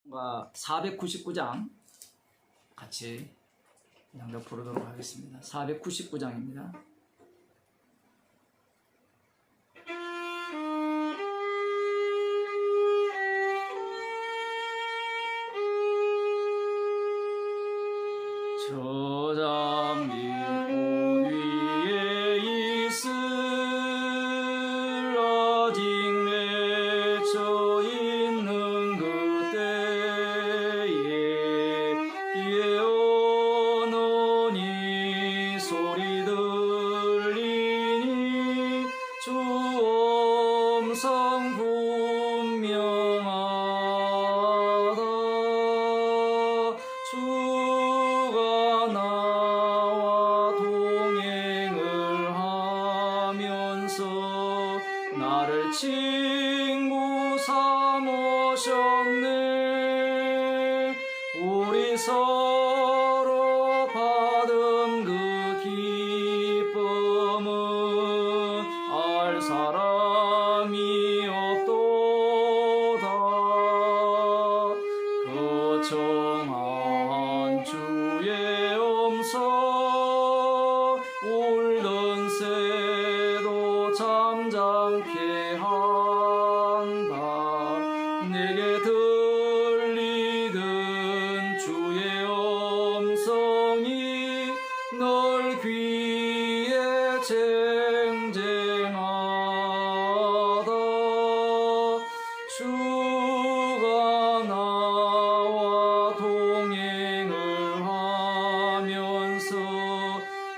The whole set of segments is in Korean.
499장 같이 낭독 부르도록 하겠습니다. 499장입니다. 저장 밑 위에 있을 아직 맺혀 있는 그때에 귀에 오노니 소리 들리니 주 음성 분명하다. 주가 나와 동행을 하면서 나를 친구 삼으셨네. 우리 서로 받은 그 기쁨은 알 사람이 없도다. 그 청한 주의 음성 울던 새도 잠잠케 한다. 내게 들리던 주의 음성이 널 귀에 쟁쟁하다. 주가 나와 동행을 하면서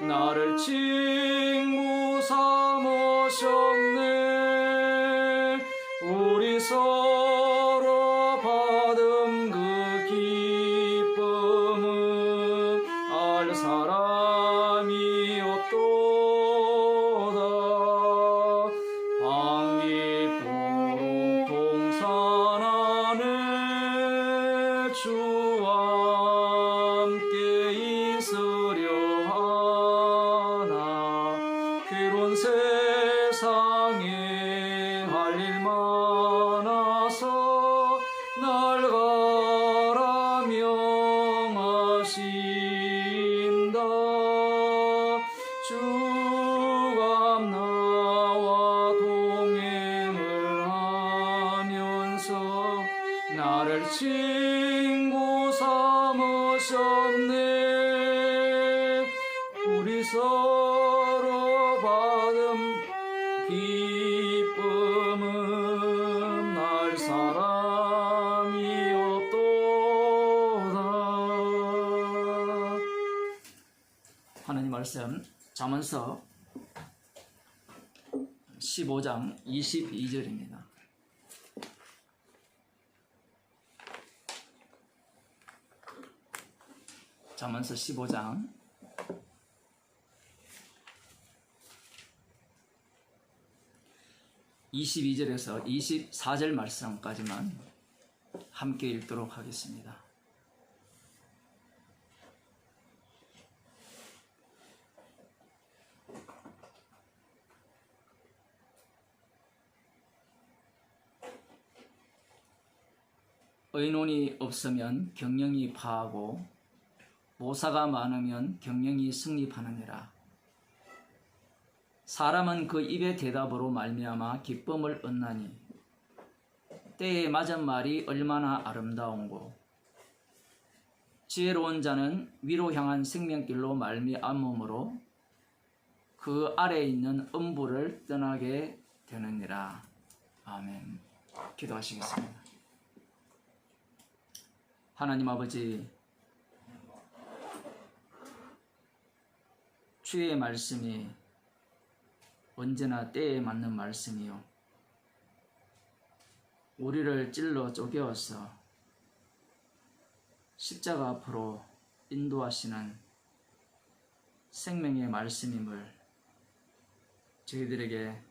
나를 친구 삼으셨네. 우리 서로 받은 그 기쁨은 알 사람이 없도다. 방귀 동산 안에 주와 함께 있으려 하나. 괴로운 세상에 할 일 많아서 날 가라 명하신다. 주가 나와 동행을 하면서 나를 친구 삼으셨네. 우리 서로 받은 기쁨은 날 사람이 없도다. 하나님 말씀 잠언서 15장 22절입니다. 잠언서 15장 22절에서 24절 말씀까지만 함께 읽도록 하겠습니다. 의논이 없으면 경영이 파하고 모사가 많으면 경영이 승리하느니라. 사람은 그 입의 대답으로 말미암아 기쁨을 얻나니 때에 맞은 말이 얼마나 아름다운고. 지혜로운 자는 위로 향한 생명길로 말미암음으로 그 아래에 있는 음부를 떠나게 되느니라. 아멘. 기도하시겠습니다. 하나님 아버지, 주의 말씀이 언제나 때에 맞는 말씀이요, 우리를 찔러 쪼개어서 십자가 앞으로 인도하시는 생명의 말씀임을 저희들에게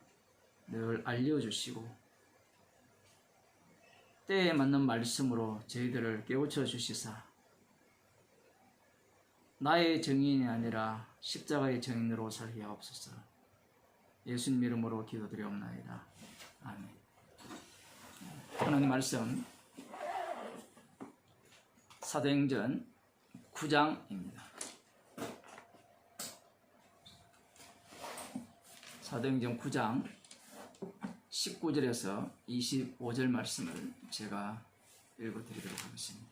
늘 알려주시고 때에 맞는 말씀으로 저희들을 깨우쳐 주시사 나의 정인이 아니라 십자가의 정인으로 살게 하옵소서. 예수님 이름으로 기도드리옵나이다. 아멘. 하나님 말씀 사도행전 9장입니다. 사도행전 9장 19절에서 25절 말씀을 제가 읽어드리도록 하겠습니다.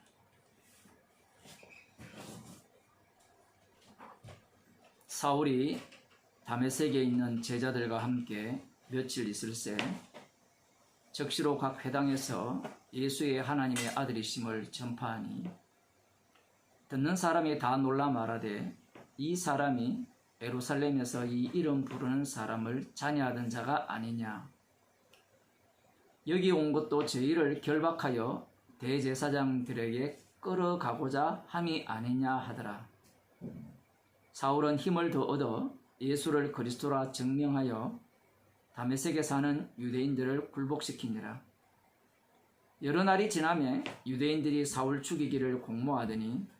사울이 다메섹에 있는 제자들과 함께 며칠 있을새 적시로 각 회당에서 예수의 하나님의 아들이심을 전파하니 듣는 사람이 다 놀라 말하되 이 사람이 예루살렘에서 이 이름 부르는 사람을 찬양하던 자가 아니냐. 여기 온 것도 저희를 결박하여 대제사장들에게 끌어가고자 함이 아니냐 하더라. 사울은 힘을 더 얻어 예수를 그리스도라 증명하여 다메섹에 사는 유대인들을 굴복시키니라. 여러 날이 지나매 유대인들이 사울 죽이기를 공모하더니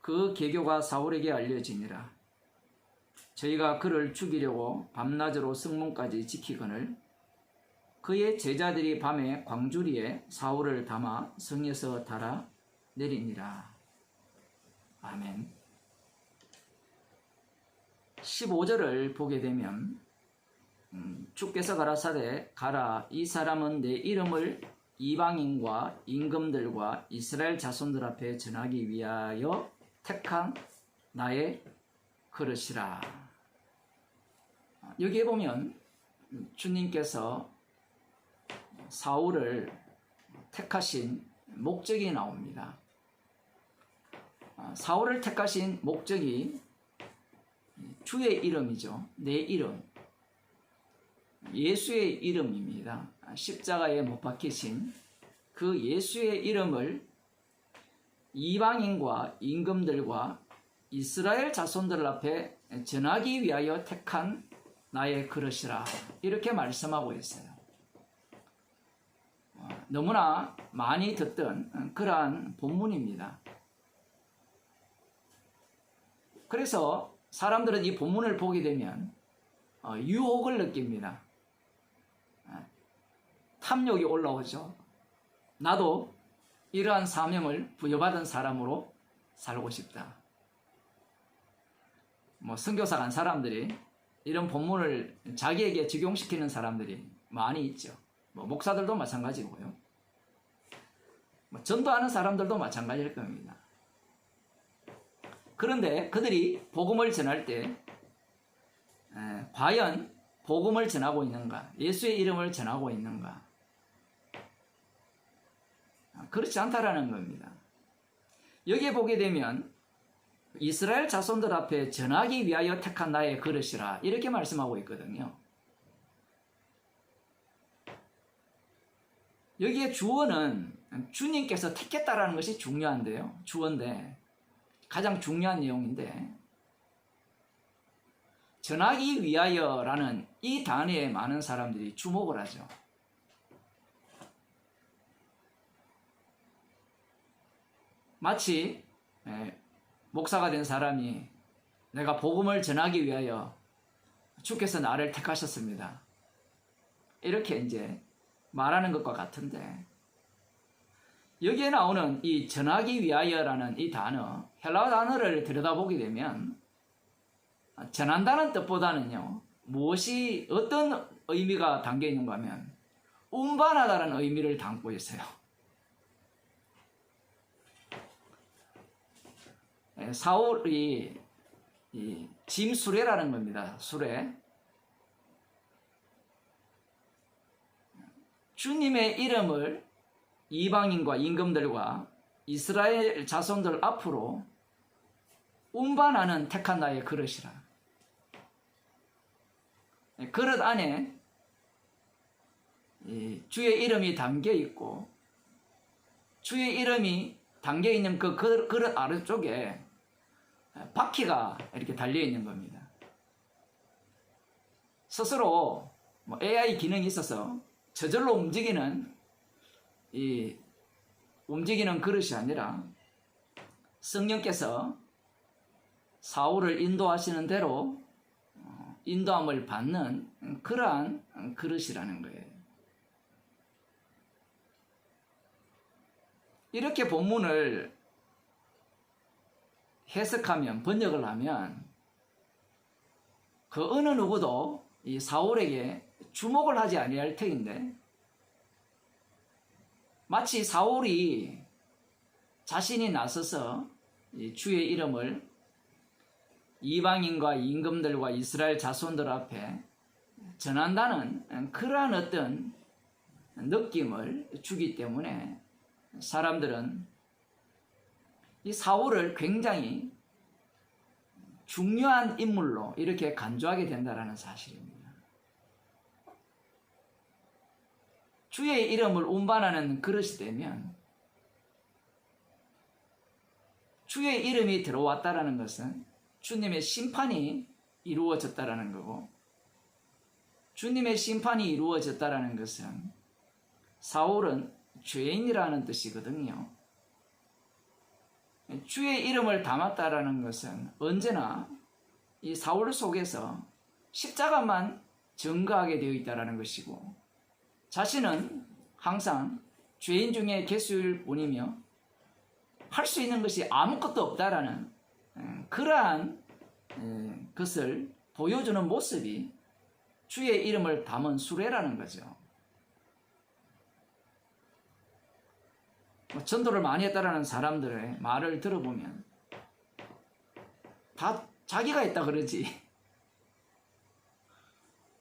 그 계교가 사울에게 알려지니라. 저희가 그를 죽이려고 밤낮으로 성문까지 지키거늘 그의 제자들이 밤에 광주리에 사울을 담아 성에서 달아 내리니라. 아멘. 15절을 보게 되면 주께서 가라사대 가라 이 사람은 내 이름을 이방인과 임금들과 이스라엘 자손들 앞에 전하기 위하여 택한 나의 그릇이라. 여기에 보면 주님께서 사울을 택하신 목적이 나옵니다. 사울을 택하신 목적이 주의 이름이죠. 내 이름, 예수의 이름입니다. 십자가에 못 박히신 그 예수의 이름을 이방인과 임금들과 이스라엘 자손들 앞에 전하기 위하여 택한 나의 그릇이라 이렇게 말씀하고 있어요. 너무나 많이 듣던 그러한 본문입니다. 그래서 사람들은 이 본문을 보게 되면 유혹을 느낍니다. 탐욕이 올라오죠. 나도 이러한 사명을 부여받은 사람으로 살고 싶다. 선교사 간 사람들이 이런 본문을 자기에게 적용시키는 사람들이 많이 있죠. 목사들도 마찬가지고요. 전도하는 사람들도 마찬가지일 겁니다. 그런데 그들이 복음을 전할 때 과연 복음을 전하고 있는가? 예수의 이름을 전하고 있는가? 그렇지 않다라는 겁니다. 여기에 보게 되면 이스라엘 자손들 앞에 전하기 위하여 택한 나의 그릇이라 이렇게 말씀하고 있거든요. 여기에 주어는 주님께서 택했다라는 것이 중요한데요. 주어인데 가장 중요한 내용인데 전하기 위하여라는 이 단어에 많은 사람들이 주목을 하죠. 마치 목사가 된 사람이 내가 복음을 전하기 위하여 주께서 나를 택하셨습니다. 이렇게 이제 말하는 것과 같은데 여기에 나오는 이 전하기 위하여라는 이 단어, 헬라어 단어를 들여다보게 되면 전한다는 뜻보다는요, 무엇이 어떤 의미가 담겨 있는가 하면 운반하다는 의미를 담고 있어요. 사울이 짐 수레라는 겁니다. 수레. 주님의 이름을 이방인과 임금들과 이스라엘 자손들 앞으로 운반하는 택한 나의 그릇이라. 그릇 안에 주의 이름이 담겨 있고 주의 이름이 담겨 있는 그 그릇 아래쪽에 바퀴가 이렇게 달려 있는 겁니다. 스스로 AI 기능이 있어서 저절로 움직이는 그릇이 아니라 성령께서 사울을 인도하시는 대로 인도함을 받는 그러한 그릇이라는 거예요. 이렇게 본문을 해석하면, 번역을 하면 그 어느 누구도 이 사울에게 주목을 하지 아니할 터인데, 마치 사울이 자신이 나서서 이 주의 이름을 이방인과 임금들과 이스라엘 자손들 앞에 전한다는 그러한 어떤 느낌을 주기 때문에 사람들은 이 사울을 굉장히 중요한 인물로 이렇게 간주하게 된다는 사실입니다. 주의 이름을 운반하는 그릇이 되면 주의 이름이 들어왔다라는 것은 주님의 심판이 이루어졌다라는 거고, 주님의 심판이 이루어졌다라는 것은 사울은 죄인이라는 뜻이거든요. 주의 이름을 담았다라는 것은 언제나 이 사울 속에서 십자가만 증거하게 되어 있다라는 것이고, 자신은 항상 죄인 중에 개수일 뿐이며 할 수 있는 것이 아무것도 없다라는 그러한 것을 보여주는 모습이 주의 이름을 담은 수레라는 거죠. 전도를 많이 했다라는 사람들의 말을 들어보면 다 자기가 했다 그러지.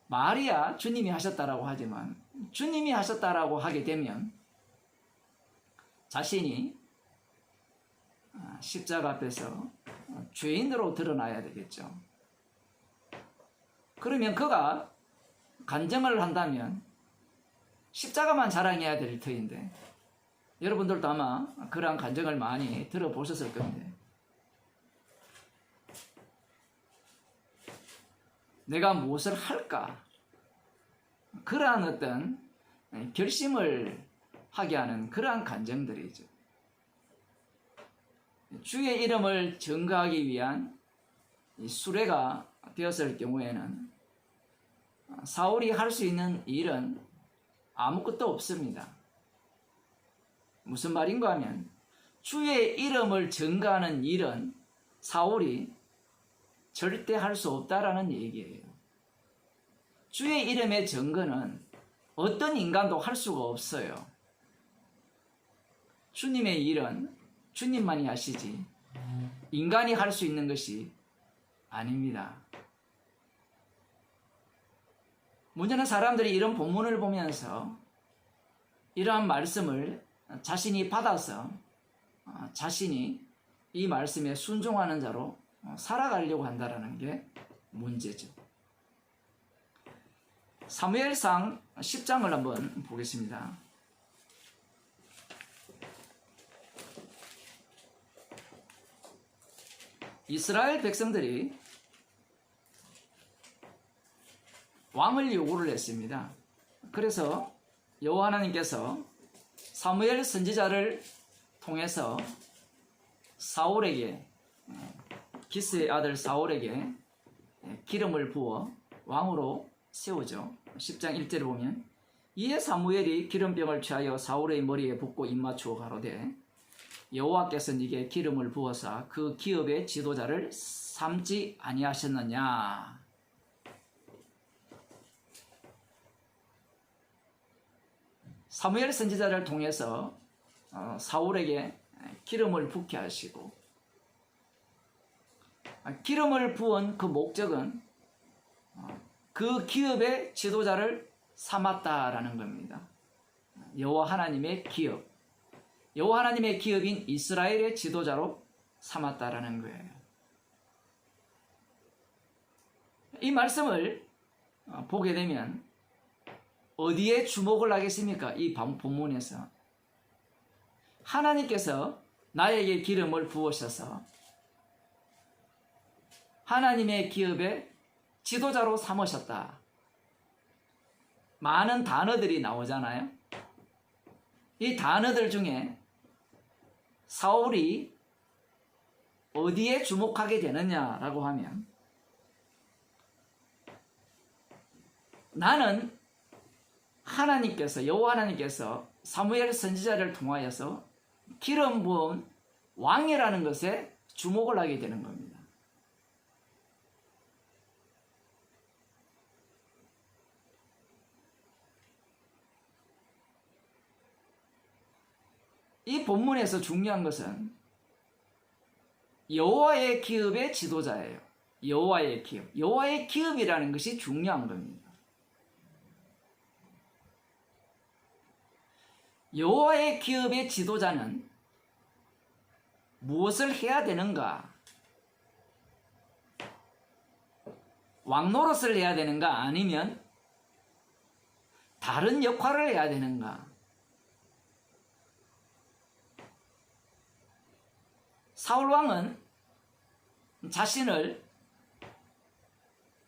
말이야 주님이 하셨다라고 하지만, 주님이 하셨다라고 하게 되면 자신이 십자가 앞에서 죄인으로 드러나야 되겠죠. 그러면 그가 간증을 한다면 십자가만 자랑해야 될 터인데, 여러분들도 아마 그러한 간증을 많이 들어보셨을 건데, 내가 무엇을 할까? 그러한 어떤 결심을 하게 하는 그러한 간증들이죠. 주의 이름을 증거하기 위한 수레가 되었을 경우에는 사울이 할 수 있는 일은 아무것도 없습니다. 무슨 말인가 하면, 주의 이름을 증거하는 일은 사울이 절대 할 수 없다라는 얘기예요. 주의 이름의 증거는 어떤 인간도 할 수가 없어요. 주님의 일은 주님만이 하시지 인간이 할 수 있는 것이 아닙니다. 문제는 사람들이 이런 본문을 보면서 이러한 말씀을 자신이 받아서 자신이 이 말씀에 순종하는 자로 살아가려고 한다는 게 문제죠. 사무엘상 10장을 한번 보겠습니다. 이스라엘 백성들이 왕을 요구를 했습니다. 그래서 여호와 하나님께서 사무엘 선지자를 통해서 사울에게, 기스의 아들 사울에게 기름을 부어 왕으로 세우죠. 10장 1절을 보면, 이에 사무엘이 기름병을 취하여 사울의 머리에 붓고 입맞추어 가로되, 여호와께서 네게 기름을 부어사 그 기업의 지도자를 삼지 아니하셨느냐. 사무엘 선지자를 통해서 사울에게 기름을 붓게 하시고, 기름을 부은 그 목적은 그 기업의 지도자를 삼았다라는 겁니다. 여호와 하나님의 기업, 여호와 하나님의 기업인 이스라엘의 지도자로 삼았다라는 거예요. 이 말씀을 보게 되면 어디에 주목을 하겠습니까? 이 본문에서 하나님께서 나에게 기름을 부으셔서 하나님의 기업의 지도자로 삼으셨다. 많은 단어들이 나오잖아요. 이 단어들 중에 사울이 어디에 주목하게 되느냐라고 하면, 나는 하나님께서, 여호와 하나님께서 사무엘 선지자를 통하여서 기름 부은 왕이라는 것에 주목을 하게 되는 겁니다. 이 본문에서 중요한 것은 여호와의 기업의 지도자예요. 여호와의 기업. 여호와의 기업이라는 것이 중요한 겁니다. 여호와의 기업의 지도자는 무엇을 해야 되는가? 왕노릇을 해야 되는가? 아니면 다른 역할을 해야 되는가? 사울 왕은 자신을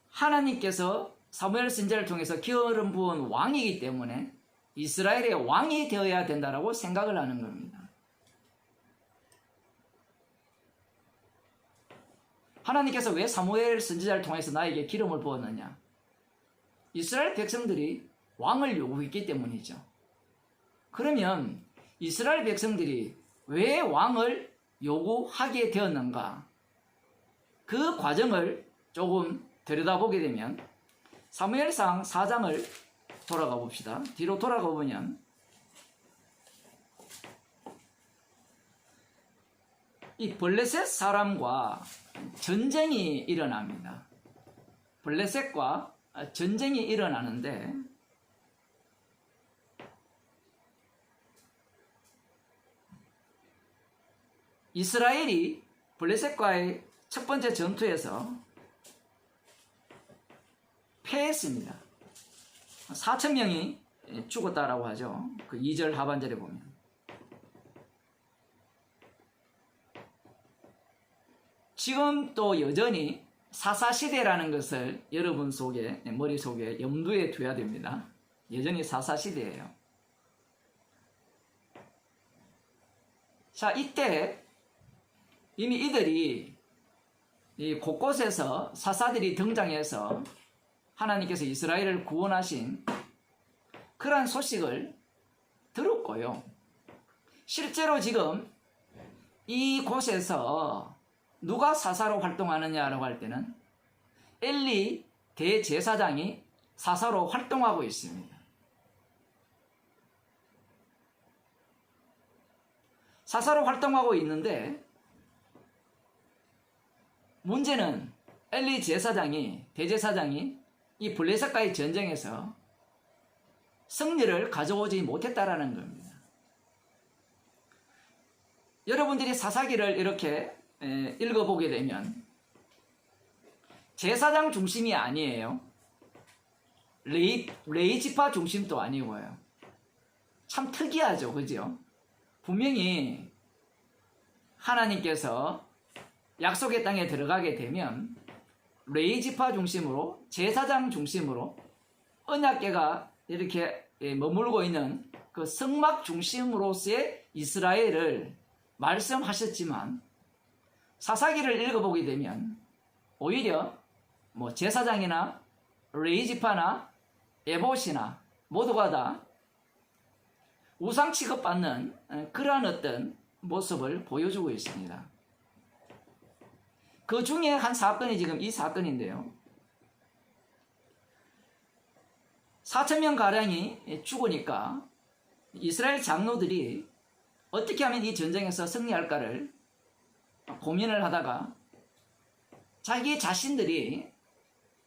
하나님께서 사무엘 선지자를 통해서 기름 부은 왕이기 때문에 이스라엘의 왕이 되어야 된다라고 생각을 하는 겁니다. 하나님께서 왜 사무엘 선지자를 통해서 나에게 기름을 부었느냐? 이스라엘 백성들이 왕을 요구했기 때문이죠. 그러면 이스라엘 백성들이 왜 왕을 요구하게 되었는가? 그 과정을 조금 들여다보게 되면 사무엘상 4장을 돌아가 봅시다. 뒤로 돌아가 보면 이 블레셋 사람과 전쟁이 일어납니다. 블레셋과 전쟁이 일어나는데 이스라엘이 블레셋과의 첫 번째 전투에서 패했습니다. 4,000명이 죽었다라고 하죠. 그 2절 하반절에 보면. 지금 또 여전히 사사시대라는 것을 여러분 속에, 머릿속에 염두에 둬야 됩니다. 여전히 사사시대예요. 자, 이때 이미 이들이 이 곳곳에서 사사들이 등장해서 하나님께서 이스라엘을 구원하신 그러한 소식을 들었고요. 실제로 지금 이곳에서 누가 사사로 활동하느냐라고 할 때는 엘리 대제사장이 사사로 활동하고 있습니다. 사사로 활동하고 있는데 문제는 엘리 대제사장이 이 블레셋과의 전쟁에서 승리를 가져오지 못했다라는 겁니다. 여러분들이 사사기를 이렇게 읽어보게 되면 제사장 중심이 아니에요. 레위 지파 중심도 아니고요. 참 특이하죠, 그죠? 분명히 하나님께서 약속의 땅에 들어가게 되면 레위 지파 중심으로, 제사장 중심으로 언약궤가 이렇게 머물고 있는 그 성막 중심으로서의 이스라엘을 말씀하셨지만 사사기를 읽어보게 되면 오히려 뭐 제사장이나 레위 지파나 에봇이나 모두가 다 우상 취급받는 그러한 어떤 모습을 보여주고 있습니다. 그 중에 한 사건이 지금 이 사건인데요. 4,000명 가량이 죽으니까 이스라엘 장로들이 어떻게 하면 이 전쟁에서 승리할까를 고민을 하다가 자기 자신들이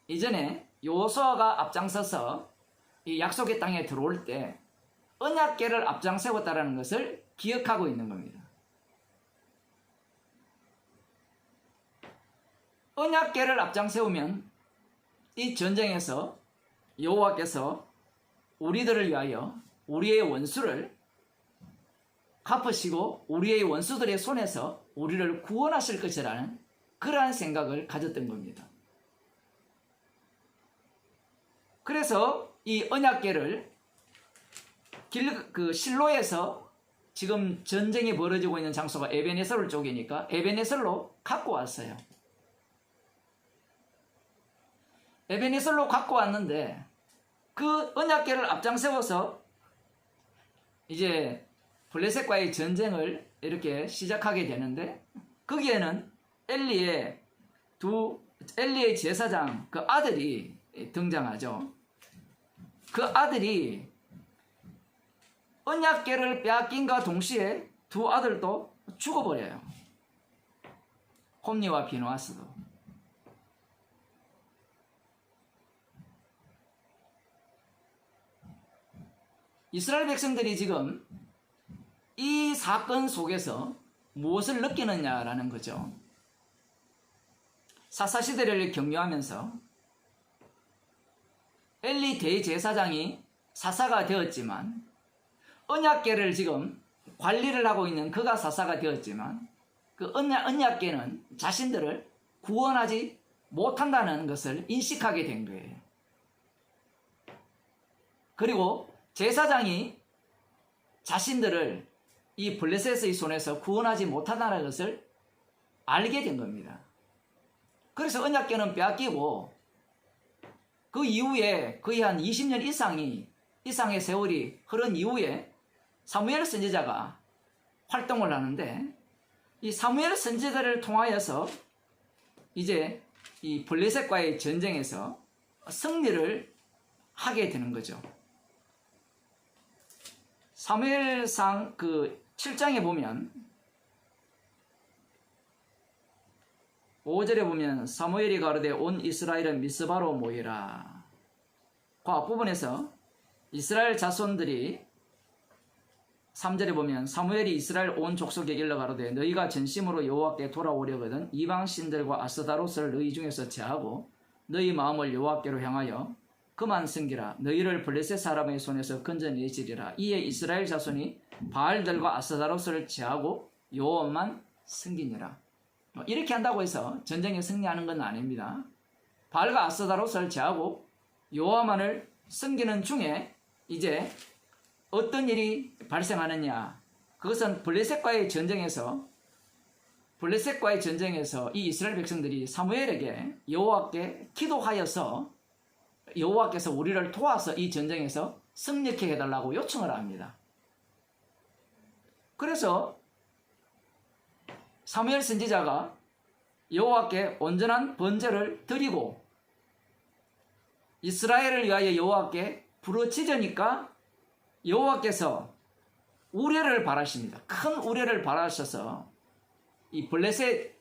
이전에 여호수아가 앞장서서 이 약속의 땅에 들어올 때 언약궤를 앞장세웠다는 것을 기억하고 있는 겁니다. 언약궤를 앞장세우면 이 전쟁에서 여호와께서 우리들을 위하여 우리의 원수를 갚으시고 우리의 원수들의 손에서 우리를 구원하실 것이라는 그러한 생각을 가졌던 겁니다. 그래서 이 언약궤를 실로에서 지금 전쟁이 벌어지고 있는 장소가 에베네셀 쪽이니까 에베네셀로 갖고 왔어요. 에베네셀로 갖고 왔는데 그 언약궤를 앞장세워서 이제 블레셋과의 전쟁을 이렇게 시작하게 되는데 거기에는 엘리의 제사장 그 아들이 등장하죠. 그 아들이 언약궤를 빼앗긴과 동시에 두 아들도 죽어버려요. 홈리와 비누아스도. 이스라엘 백성들이 지금 이 사건 속에서 무엇을 느끼느냐라는 거죠. 사사시대를 경유하면서 엘리 대제사장이 사사가 되었지만, 언약궤를 지금 관리를 하고 있는 그가 사사가 되었지만, 그 언약궤는 자신들을 구원하지 못한다는 것을 인식하게 된 거예요. 그리고 제사장이 자신들을 이 블레셋의 손에서 구원하지 못한다는 것을 알게 된 겁니다. 그래서 언약궤는 빼앗기고, 그 이후에 거의 한 20년 이상의 세월이 흐른 이후에 사무엘 선지자가 활동을 하는데, 이 사무엘 선지자를 통하여서 이제 이 블레셋과의 전쟁에서 승리를 하게 되는 거죠. 사무엘상 그 7장에 보면 5절에 보면 사무엘이 가로되 온 이스라엘은 미스바로 모이라. 그 앞부분에서 이스라엘 자손들이 3절에 보면 사무엘이 이스라엘 온 족속에 일러 가로되 너희가 전심으로 여호와께 돌아오려거든 이방 신들과 아스다롯을 너희 중에서 제하고 너희 마음을 여호와께로 향하여 그만 섬기라. 너희를 블레셋 사람의 손에서 건져내시리라. 이에 이스라엘 자손이 바알들과 아스다롯을 제하고 여호와만 섬기니라. 이렇게 한다고 해서 전쟁에 승리하는 건 아닙니다. 바알과 아스다롯을 제하고 여호와만을 섬기는 중에 이제 어떤 일이 발생하느냐, 그것은 블레셋과의 전쟁에서 이 이스라엘 백성들이 사무엘에게 여호와께 기도하여서 여호와께서 우리를 도와서 이 전쟁에서 승리케 해달라고 요청을 합니다. 그래서 사무엘 선지자가 여호와께 온전한 번제를 드리고 이스라엘을 위하여 여호와께 부르짖으니까 여호와께서 우레를 바라십니다. 큰 우레를 바라셔서 이 블레셋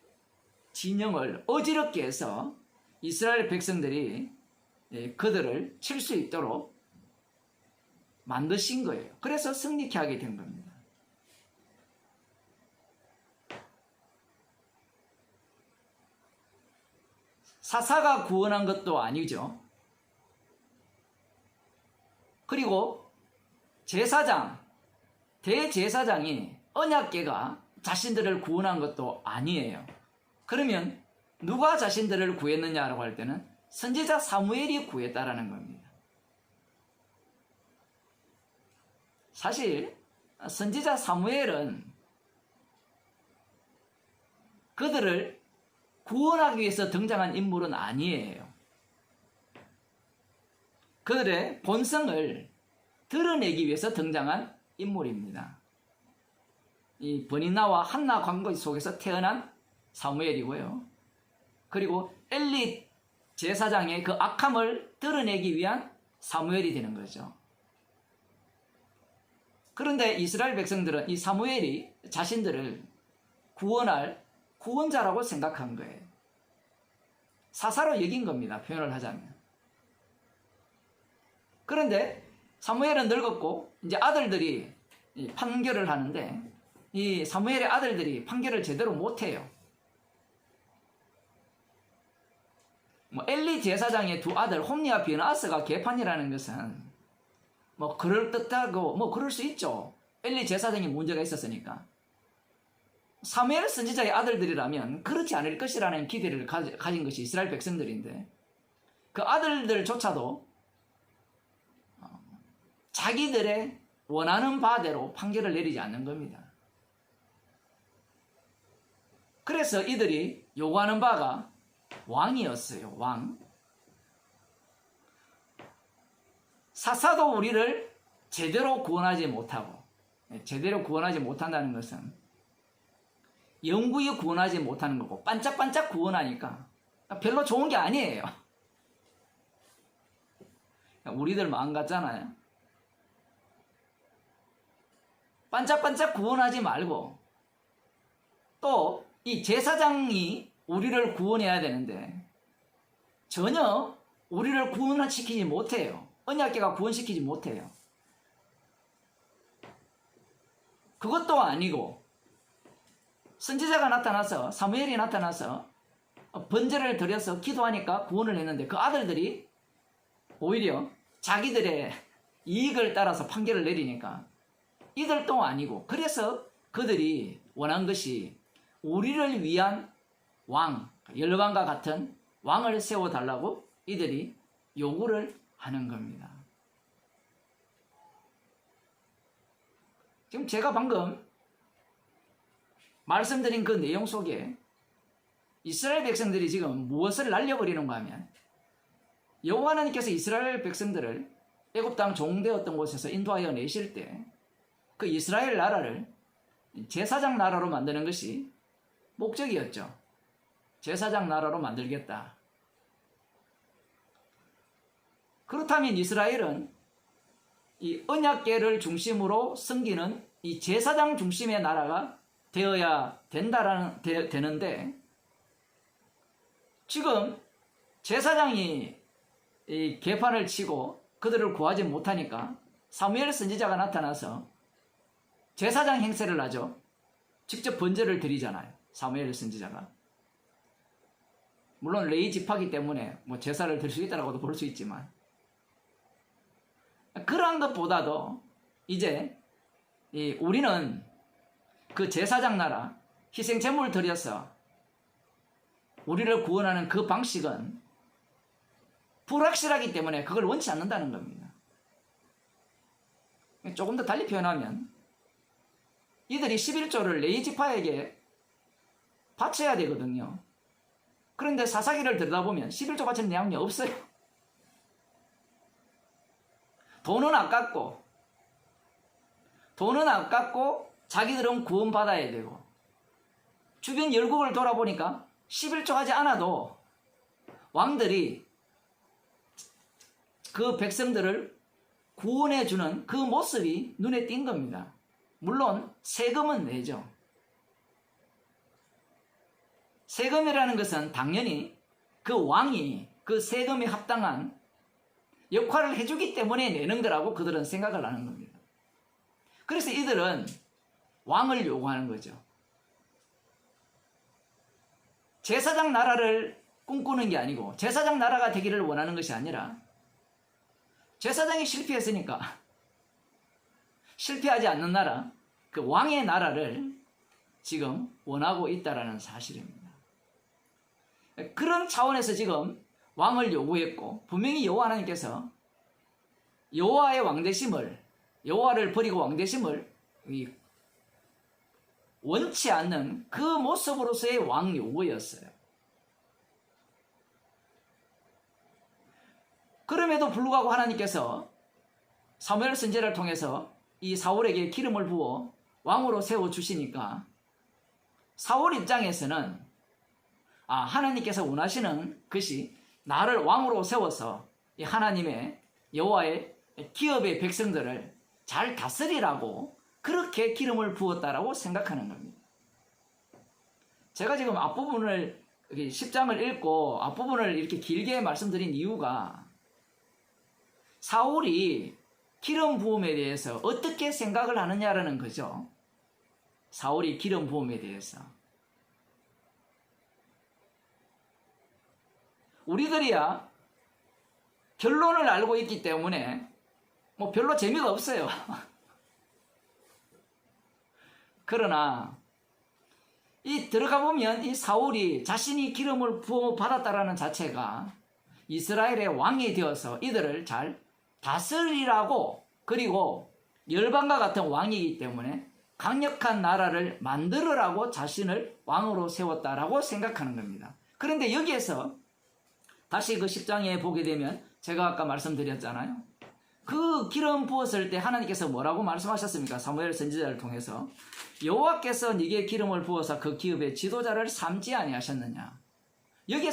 진영을 어지럽게 해서 이스라엘 백성들이 그들을 칠 수 있도록 만드신 거예요. 그래서 승리케 하게 된 겁니다. 사사가 구원한 것도 아니죠. 그리고 대제사장이 언약궤가 자신들을 구원한 것도 아니에요. 그러면 누가 자신들을 구했느냐라고 할 때는 선지자 사무엘이 구했다라는 겁니다. 사실 선지자 사무엘은 그들을 구원하기 위해서 등장한 인물은 아니에요. 그들의 본성을 드러내기 위해서 등장한 인물입니다. 이 버니나와 한나 관계 속에서 태어난 사무엘이고요. 그리고 엘리 제사장의 그 악함을 드러내기 위한 사무엘이 되는 거죠. 그런데 이스라엘 백성들은 이 사무엘이 자신들을 구원할 구원자라고 생각한 거예요. 사사로 여긴 겁니다. 표현을 하자면. 그런데 사무엘은 늙었고 이제 아들들이 판결을 하는데 이 사무엘의 아들들이 판결을 제대로 못해요. 엘리 제사장의 두 아들 홈리와 비느하스가 개판이라는 것은 그럴듯하고 그럴 수 있죠. 엘리 제사장이 문제가 있었으니까. 사무엘 선지자의 아들들이라면 그렇지 않을 것이라는 기대를 가진 것이 이스라엘 백성들인데 그 아들들조차도 자기들의 원하는 바대로 판결을 내리지 않는 겁니다. 그래서 이들이 요구하는 바가 왕이었어요. 왕. 사사도 우리를 제대로 구원하지 못한다는 것은 영구히 구원하지 못하는 거고 반짝반짝 구원하니까 별로 좋은 게 아니에요. 우리들 마음 같잖아요. 반짝반짝 구원하지 말고 또 이 제사장이 우리를 구원해야 되는데 전혀 우리를 구원시키지 못해요. 언약궤가 구원시키지 못해요. 그것도 아니고 선지자가 나타나서 사무엘이 나타나서 번제를 드려서 기도하니까 구원을 했는데 그 아들들이 오히려 자기들의 이익을 따라서 판결을 내리니까 이들도 아니고 그래서 그들이 원한 것이 우리를 위한 왕, 열왕과 같은 왕을 세워달라고 이들이 요구를 하는 겁니다. 지금 제가 방금 말씀드린 그 내용 속에 이스라엘 백성들이 지금 무엇을 날려버리는가 하면 여호와 하나님께서 이스라엘 백성들을 애굽 땅 종되었던 곳에서 인도하여 내실 때 그 이스라엘 나라를 제사장 나라로 만드는 것이 목적이었죠. 제사장 나라로 만들겠다. 그렇다면 이스라엘은 이 언약궤를 중심으로 섬기는 이 제사장 중심의 나라가 되어야 되는데 지금 제사장이 이 개판을 치고 그들을 구하지 못하니까 사무엘 선지자가 나타나서 제사장 행세를 하죠. 직접 번제를 드리잖아요. 사무엘 선지자가. 물론 레위 지파기 때문에 뭐 제사를 드릴 수 있다라고도 볼 수 있지만 그러한 것보다도 이제 우리는 그 제사장 나라 희생 제물을 드려서 우리를 구원하는 그 방식은 불확실하기 때문에 그걸 원치 않는다는 겁니다. 조금 더 달리 표현하면 이들이 11조를 레위 지파에게 바쳐야 되거든요. 그런데 사사기를 들여다보면 11조 바치는 내용이 없어요. 돈은 아깝고 자기들은 구원받아야 되고 주변 열국을 돌아보니까 11조 하지 않아도 왕들이 그 백성들을 구원해주는 그 모습이 눈에 띈 겁니다. 물론 세금은 내죠. 세금이라는 것은 당연히 그 왕이 그 세금에 합당한 역할을 해주기 때문에 내는 거라고 그들은 생각을 하는 겁니다. 그래서 이들은 왕을 요구하는 거죠. 제사장 나라를 꿈꾸는 게 아니고 제사장 나라가 되기를 원하는 것이 아니라 제사장이 실패했으니까 실패하지 않는 나라, 그 왕의 나라를 지금 원하고 있다는 사실입니다. 그런 차원에서 지금 왕을 요구했고 분명히 여호와 하나님께서 여호와의 왕되심을 여호와를 버리고 왕되심을 원치 않는 그 모습으로서의 왕 요구였어요. 그럼에도 불구하고 하나님께서 사무엘 선지자를 통해서 이 사울에게 기름을 부어 왕으로 세워주시니까 사울 입장에서는 하나님께서 원하시는 것이 나를 왕으로 세워서 이 하나님의 여호와의 기업의 백성들을 잘 다스리라고 그렇게 기름을 부었다라고 생각하는 겁니다. 제가 지금 앞부분을 10장을 읽고 앞부분을 이렇게 길게 말씀드린 이유가 사울이 기름 부음에 대해서 어떻게 생각을 하느냐라는 거죠. 사울이 기름 부음에 대해서. 우리들이야 결론을 알고 있기 때문에 뭐 별로 재미가 없어요. 그러나 들어가 보면 이 사울이 자신이 기름을 부어 받았다라는 자체가 이스라엘의 왕이 되어서 이들을 잘 다스리라고, 그리고 열방과 같은 왕이기 때문에 강력한 나라를 만들으라고 자신을 왕으로 세웠다라고 생각하는 겁니다. 그런데 여기에서 다시 그 10장에 보게 되면 제가 아까 말씀드렸잖아요. 그 기름 부었을 때 하나님께서 뭐라고 말씀하셨습니까? 사무엘 선지자를 통해서 여호와께서 네게 기름을 부어서 그 기업의 지도자를 삼지 아니하셨느냐. 여기에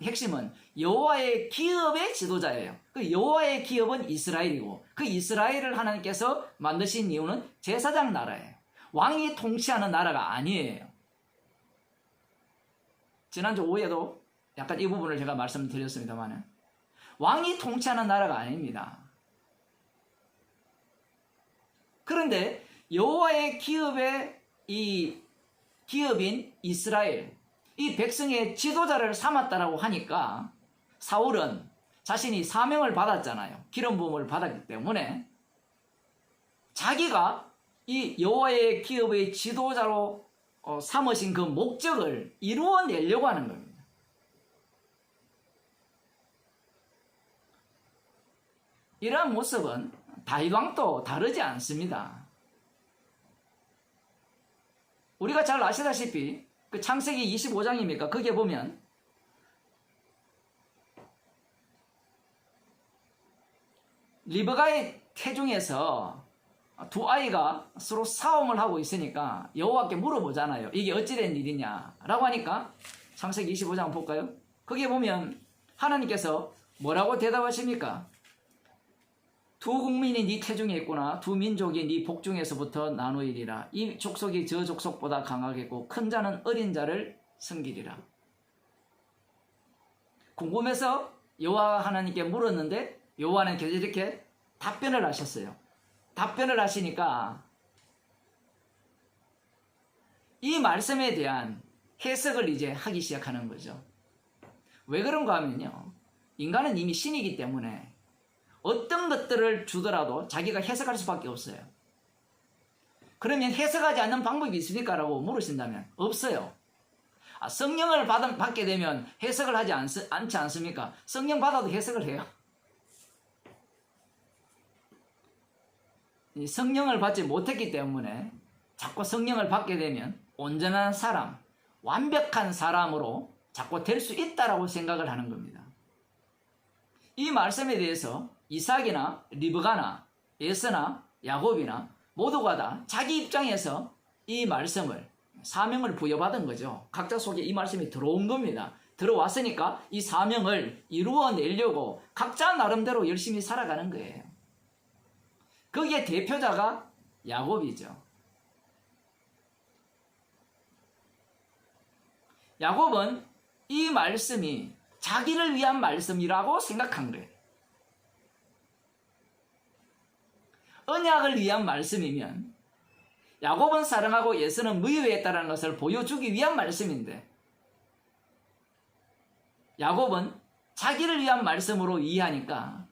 핵심은 여호와의 기업의 지도자예요. 그 여호와의 기업은 이스라엘이고 그 이스라엘을 하나님께서 만드신 이유는 제사장 나라예요. 왕이 통치하는 나라가 아니에요. 지난주 오후에도 약간 이 부분을 제가 말씀드렸습니다만 왕이 통치하는 나라가 아닙니다. 그런데 여호와의 기업의 이 기업인 이스라엘, 이 백성의 지도자를 삼았다라고 하니까 사울은 자신이 사명을 받았잖아요. 기름 부음을 받았기 때문에 자기가 이 여호와의 기업의 지도자로 삼으신 그 목적을 이루어내려고 하는 겁니다. 이러한 모습은 다윗 왕도 다르지 않습니다. 우리가 잘 아시다시피 그 창세기 25장입니까? 거기에 보면 리브가의 태중에서 두 아이가 서로 싸움을 하고 있으니까 여호와께 물어보잖아요. 이게 어찌된 일이냐라고 하니까 창세기 25장 볼까요? 거기에 보면 하나님께서 뭐라고 대답하십니까? 두 국민이 네 태중에 있구나. 두 민족이 네 복중에서부터 나누이리라. 이 족속이 저 족속보다 강하겠고 큰 자는 어린 자를 섬기리라. 궁금해서 여호와 하나님께 물었는데 여호와는 계속 이렇게 답변을 하셨어요. 답변을 하시니까 이 말씀에 대한 해석을 이제 하기 시작하는 거죠. 왜 그런가 하면요. 인간은 이미 신이기 때문에 어떤 것들을 주더라도 자기가 해석할 수밖에 없어요. 그러면 해석하지 않는 방법이 있습니까? 라고 물으신다면 없어요. 성령을 받게 되면 해석을 하지 않지 않습니까? 성령 받아도 해석을 해요. 이 성령을 받지 못했기 때문에 자꾸 성령을 받게 되면 온전한 사람, 완벽한 사람으로 자꾸 될 수 있다라고 생각을 하는 겁니다. 이 말씀에 대해서 이삭이나 리브가나 에서나 야곱이나 모두가 다 자기 입장에서 이 말씀을 사명을 부여받은 거죠. 각자 속에 이 말씀이 들어온 겁니다. 들어왔으니까 이 사명을 이루어내려고 각자 나름대로 열심히 살아가는 거예요. 거기에 대표자가 야곱이죠. 야곱은 이 말씀이 자기를 위한 말씀이라고 생각한 거예요. 언약을 위한 말씀이면 야곱은 사랑하고 에서는 미워했다는 것을 보여주기 위한 말씀인데 야곱은 자기를 위한 말씀으로 이해하니까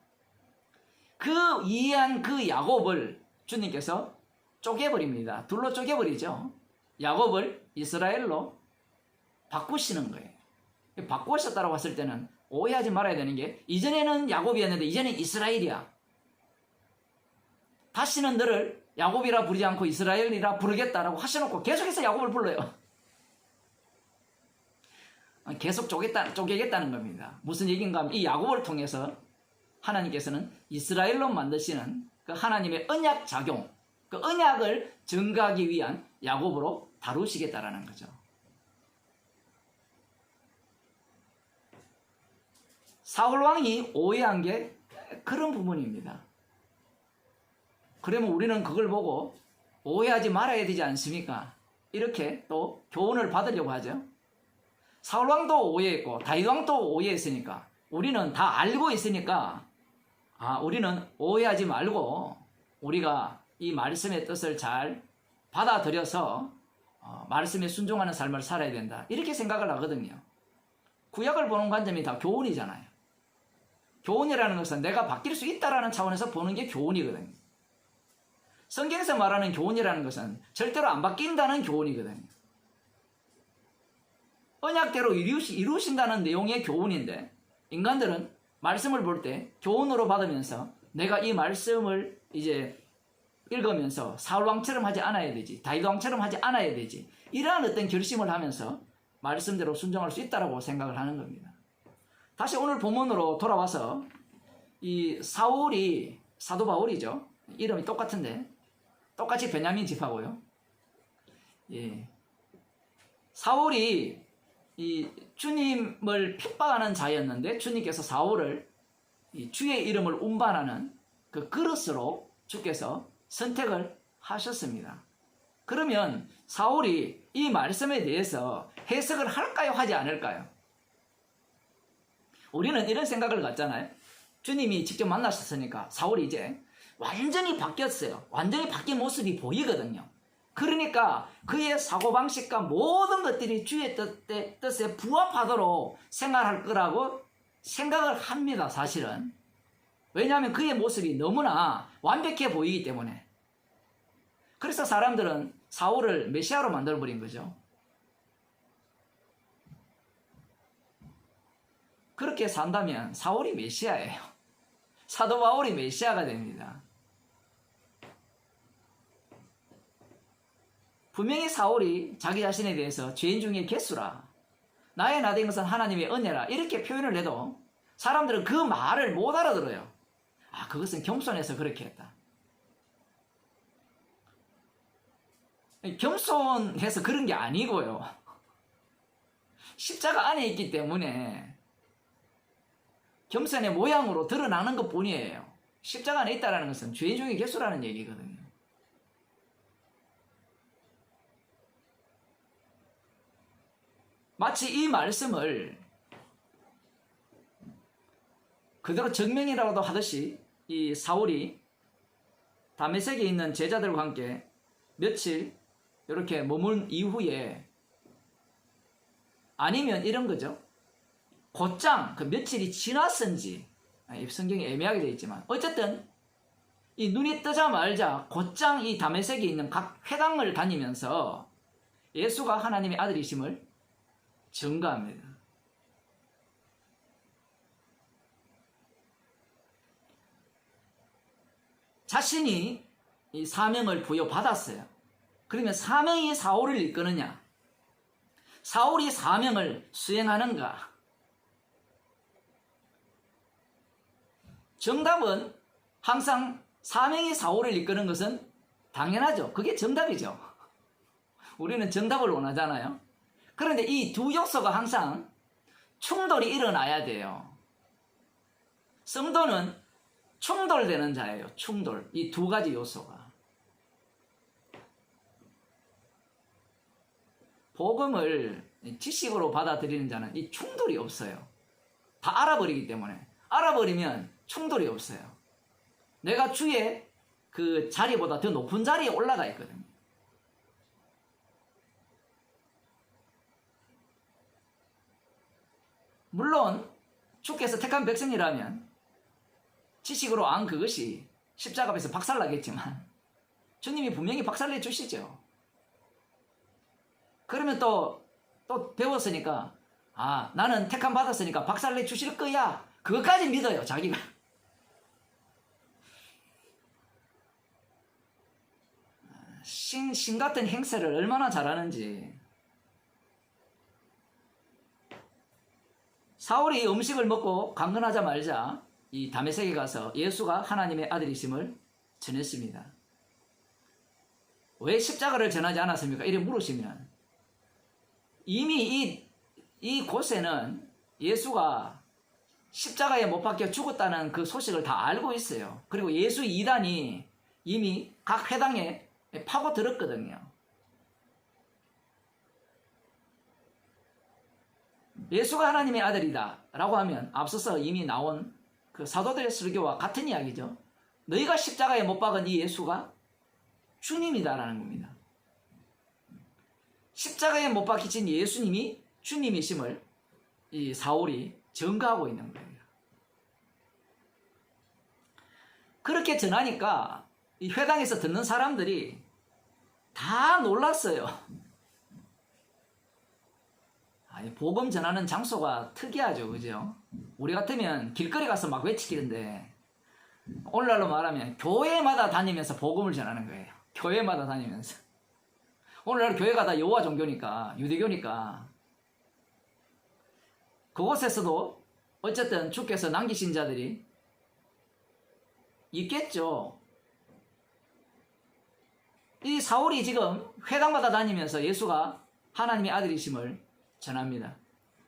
그 이해한 그 야곱을 주님께서 쪼개버립니다. 둘로 쪼개버리죠. 야곱을 이스라엘로 바꾸시는 거예요. 바꾸셨다고 했을 때는 오해하지 말아야 되는 게 이전에는 야곱이었는데 이제는 이스라엘이야. 다시는 너를 야곱이라 부르지 않고 이스라엘이라 부르겠다라고 하셔놓고 계속해서 야곱을 불러요. 계속 쪼개겠다는 겁니다. 무슨 얘기인가 하면 이 야곱을 통해서 하나님께서는 이스라엘로 만드시는 그 하나님의 언약 작용, 그 언약을 증거하기 위한 야곱으로 다루시겠다라는 거죠. 사울 왕이 오해한 게 그런 부분입니다. 그러면 우리는 그걸 보고 오해하지 말아야 되지 않습니까? 이렇게 또 교훈을 받으려고 하죠. 사울 왕도 오해했고 다윗 왕도 오해했으니까 우리는 다 알고 있으니까 우리는 오해하지 말고 우리가 이 말씀의 뜻을 잘 받아들여서 말씀에 순종하는 삶을 살아야 된다. 이렇게 생각을 하거든요. 구약을 보는 관점이 다 교훈이잖아요. 교훈이라는 것은 내가 바뀔 수 있다는 차원에서 보는 게 교훈이거든요. 성경에서 말하는 교훈이라는 것은 절대로 안 바뀐다는 교훈이거든요. 언약대로 이루신다는 내용의 교훈인데 인간들은 말씀을 볼 때 교훈으로 받으면서 내가 이 말씀을 이제 읽으면서 사울 왕처럼 하지 않아야 되지, 다윗 왕처럼 하지 않아야 되지, 이러한 어떤 결심을 하면서 말씀대로 순종할 수 있다고 생각을 하는 겁니다. 다시 오늘 본문으로 돌아와서 이 사울이 사도 바울이죠. 이름이 똑같은데 똑같이 베냐민 집하고요. 예. 사울이 이 주님을 핍박하는 자였는데 주님께서 사울을 이 주의 이름을 운반하는 그 그릇으로 주께서 선택을 하셨습니다. 그러면 사울이 이 말씀에 대해서 해석을 할까요? 하지 않을까요? 우리는 이런 생각을 갖잖아요. 주님이 직접 만나셨으니까 사울이 이제 완전히 바뀌었어요. 완전히 바뀐 모습이 보이거든요. 그러니까 그의 사고방식과 모든 것들이 주의 뜻에 부합하도록 생각할 거라고 생각을 합니다. 사실은. 왜냐하면 그의 모습이 너무나 완벽해 보이기 때문에. 그래서 사람들은 사울을 메시아로 만들어버린 거죠. 그렇게 산다면 사울이 메시아예요. 사도 바울이 메시아가 됩니다. 분명히 사울이 자기 자신에 대해서 죄인 중에 괴수라, 나의 나된 것은 하나님의 은혜라 이렇게 표현을 해도 사람들은 그 말을 못 알아들어요. 아, 그것은 겸손해서 그렇게 했다. 겸손해서 그런 게 아니고요. 십자가 안에 있기 때문에 겸손의 모양으로 드러나는 것 뿐이에요. 십자가 안에 있다는 것은 죄인 중에 괴수라는 얘기거든요. 마치 이 말씀을 그대로 증명이라고도 하듯이 이 사울이 다메섹에 있는 제자들과 함께 며칠 이렇게 머문 이후에, 아니면 이런 거죠. 곧장 그 며칠이 지났은지, 성경이 애매하게 되어 있지만 어쨌든 이 눈이 뜨자마자 곧장 이 다메섹에 있는 각 회당을 다니면서 예수가 하나님의 아들이심을 증거합니다. 자신이 이 사명을 부여받았어요. 그러면 사명이 사울을 이끄느냐? 사울이 사명을 수행하는가? 정답은 항상 사명이 사울을 이끄는 것은 당연하죠. 그게 정답이죠. 우리는 정답을 원하잖아요. 그런데 이 두 요소가 항상 충돌이 일어나야 돼요. 성도는 충돌되는 자예요. 충돌. 이 두 가지 요소가. 복음을 지식으로 받아들이는 자는 이 충돌이 없어요. 다 알아버리기 때문에. 알아버리면 충돌이 없어요. 내가 주의 그 자리보다 더 높은 자리에 올라가 있거든요. 물론 주께서 택한 백성이라면 지식으로 안 그것이 십자가 앞에서 박살나겠지만 주님이 분명히 박살내 주시죠. 그러면 또 배웠으니까, 아, 나는 택함 받았으니까 박살내 주실 거야. 그것까지 믿어요, 자기가. 신 같은 행세를 얼마나 잘하는지. 사울이 음식을 먹고 강건하자마자 이 다메섹에 가서 예수가 하나님의 아들이심을 전했습니다. 왜 십자가를 전하지 않았습니까? 이래 물으시면 이미 이 곳에는 예수가 십자가에 못 박혀 죽었다는 그 소식을 다 알고 있어요. 그리고 예수 이단이 이미 각 회당에 파고들었거든요. 예수가 하나님의 아들이다 라고 하면 앞서서 이미 나온 그 사도들의 설교와 같은 이야기죠. 너희가 십자가에 못 박은 이 예수가 주님이다라는 겁니다. 십자가에 못 박히신 예수님이 주님이심을 이 사울이 증거하고 있는 거예요. 그렇게 전하니까 이 회당에서 듣는 사람들이 다 놀랐어요. 아니, 복음 전하는 장소가 특이하죠, 그죠? 우리 같으면 길거리 가서 막 외치기는데 오늘날로 말하면 교회마다 다니면서 복음을 전하는 거예요. 교회마다 다니면서. 오늘날 교회가 다 여호와 종교니까, 유대교니까 그곳에서도 어쨌든 주께서 남기신 자들이 있겠죠. 이 사울이 지금 회당마다 다니면서 예수가 하나님의 아들이심을 전합니다.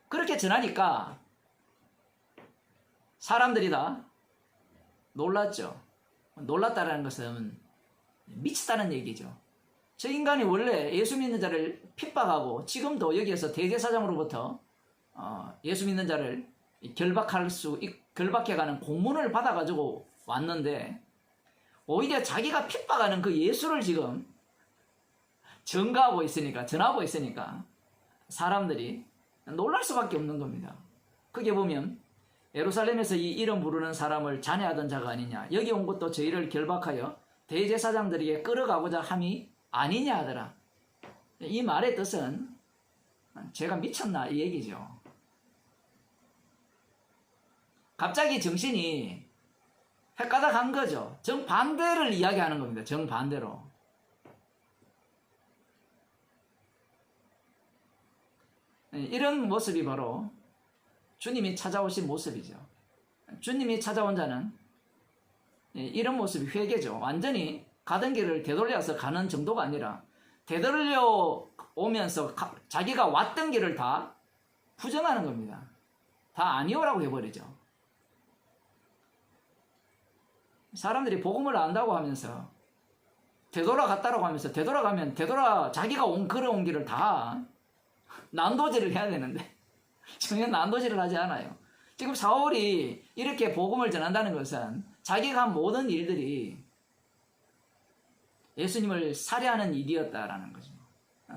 그렇게 전하니까 사람들이 다 놀랐죠. 놀랐다는 것은 미치다는 얘기죠. 저 인간이 원래 예수 믿는 자를 핍박하고 지금도 여기에서 대제사장으로부터 예수 믿는 자를 결박해가는 공문을 받아가지고 왔는데 오히려 자기가 핍박하는 그 예수를 지금 전하고 있으니까 사람들이 놀랄 수밖에 없는 겁니다. 그게 보면 예루살렘에서 이 이름 부르는 사람을 잔해하던 자가 아니냐, 여기 온 것도 저희를 결박하여 대제사장들에게 끌어가고자 함이 아니냐 하더라. 이 말의 뜻은 제가 미쳤나 이 얘기죠. 갑자기 정신이 헷가닥한 거죠. 정반대를 이야기하는 겁니다. 정반대로. 이런 모습이 바로 주님이 찾아오신 모습이죠. 주님이 찾아온 자는 이런 모습이 회개죠. 완전히 가던 길을 되돌려서 가는 정도가 아니라 되돌려 오면서 자기가 왔던 길을 다 부정하는 겁니다. 다 아니오라고 해버리죠. 사람들이 복음을 안다고 하면서 되돌아갔다라고 하면서 자기가 걸어온 길을 다 난도질을 해야 되는데 전혀 난도질을 하지 않아요. 지금 사울이 이렇게 복음을 전한다는 것은 자기가 한 모든 일들이 예수님을 살해하는 일이었다라는 거죠.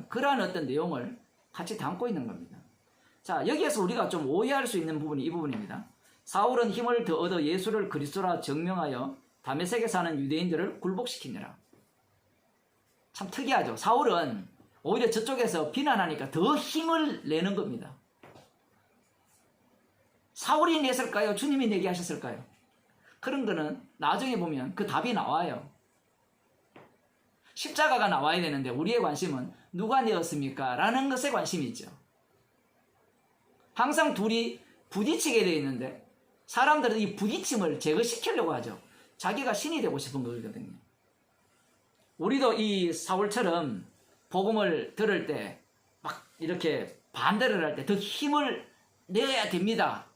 그러한 어떤 내용을 같이 담고 있는 겁니다. 자, 여기에서 우리가 좀 오해할 수 있는 부분이 이 부분입니다. 사울은 힘을 더 얻어 예수를 그리스도라 증명하여 다메섹에 사는 유대인들을 굴복시키느라. 참 특이하죠. 사울은 오히려 저쪽에서 비난하니까 더 힘을 내는 겁니다. 사울이 냈을까요? 주님이 내게 하셨을까요? 그런 거는 나중에 보면 그 답이 나와요. 십자가가 나와야 되는데 우리의 관심은 누가 내었습니까? 라는 것에 관심이 있죠. 항상 둘이 부딪히게 되어 있는데 사람들은 이 부딪힘을 제거시키려고 하죠. 자기가 신이 되고 싶은 거거든요. 우리도 이 사울처럼 복음을 들을 때 막 이렇게 반대를 할 때 더 힘을 내야 됩니다.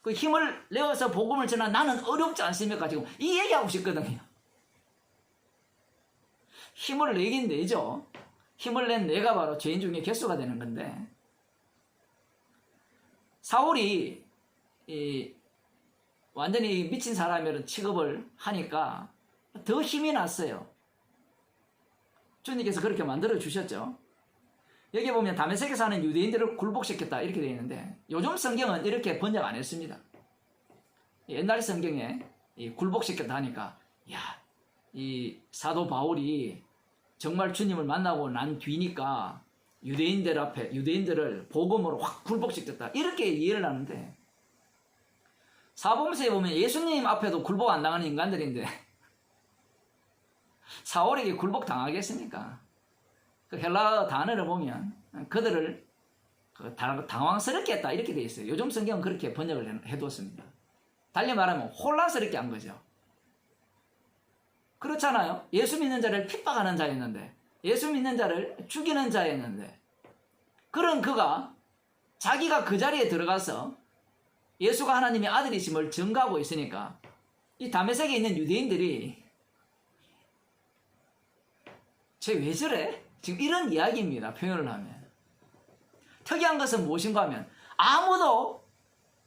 그 힘을 내어서 복음을 전하 나는 어렵지 않습니까? 지금 이 얘기하고 싶거든요. 힘을 내긴 내죠. 힘을 낸 내가 바로 죄인 중에 개수가 되는 건데 사울이 완전히 미친 사람이라는 취급을 하니까 더 힘이 났어요. 주님께서 그렇게 만들어 주셨죠. 여기 보면 다메섹에 사는 유대인들을 굴복시켰다 이렇게 되어 있는데 요즘 성경은 이렇게 번역 안 했습니다. 옛날 성경에 굴복시켰다 하니까 이 사도 바울이 정말 주님을 만나고 난 뒤니까 유대인들을 복음으로 확 굴복시켰다 이렇게 이해를 하는데 사복음서에 보면 예수님 앞에도 굴복 안 당하는 인간들인데 사울에게 굴복 당하겠습니까? 그 헬라어 단어를 보면 그들을 당황스럽게 했다 이렇게 되어 있어요. 요즘 성경은 그렇게 번역을 해두었습니다. 달리 말하면 혼란스럽게 한 거죠. 그렇잖아요. 예수 믿는 자를 핍박하는 자였는데 예수 믿는 자를 죽이는 자였는데 그런 그가 자기가 그 자리에 들어가서 예수가 하나님의 아들이심을 증거하고 있으니까 이 다메섹에 있는 유대인들이 쟤 왜 저래? 지금 이런 이야기입니다. 표현을 하면. 특이한 것은 무엇인가 하면 아무도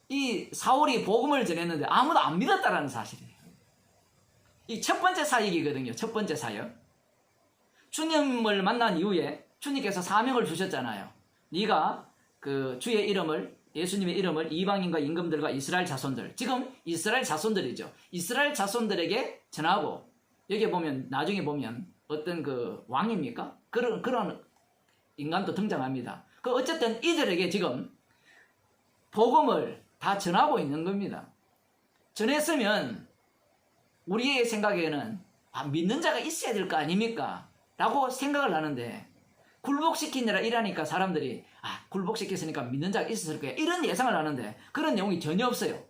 이 사울이 복음을 전했는데 아무도 안 믿었다라는 사실이에요. 이 첫 번째 사역이거든요. 첫 번째 사역. 주님을 만난 이후에 주님께서 사명을 주셨잖아요. 네가 그 주의 이름을 예수님의 이름을 이방인과 임금들과 이스라엘 자손들 지금 이스라엘 자손들이죠. 이스라엘 자손들에게 전하고 여기 보면 나중에 보면 어떤 그 왕입니까? 그런 인간도 등장합니다. 그 어쨌든 이들에게 지금 복음을 다 전하고 있는 겁니다. 전했으면 우리의 생각에는 믿는 자가 있어야 될 거 아닙니까? 라고 생각을 하는데 굴복시키느라 일하니까 사람들이 굴복시켰으니까 믿는 자가 있었을 거야 이런 예상을 하는데 그런 내용이 전혀 없어요.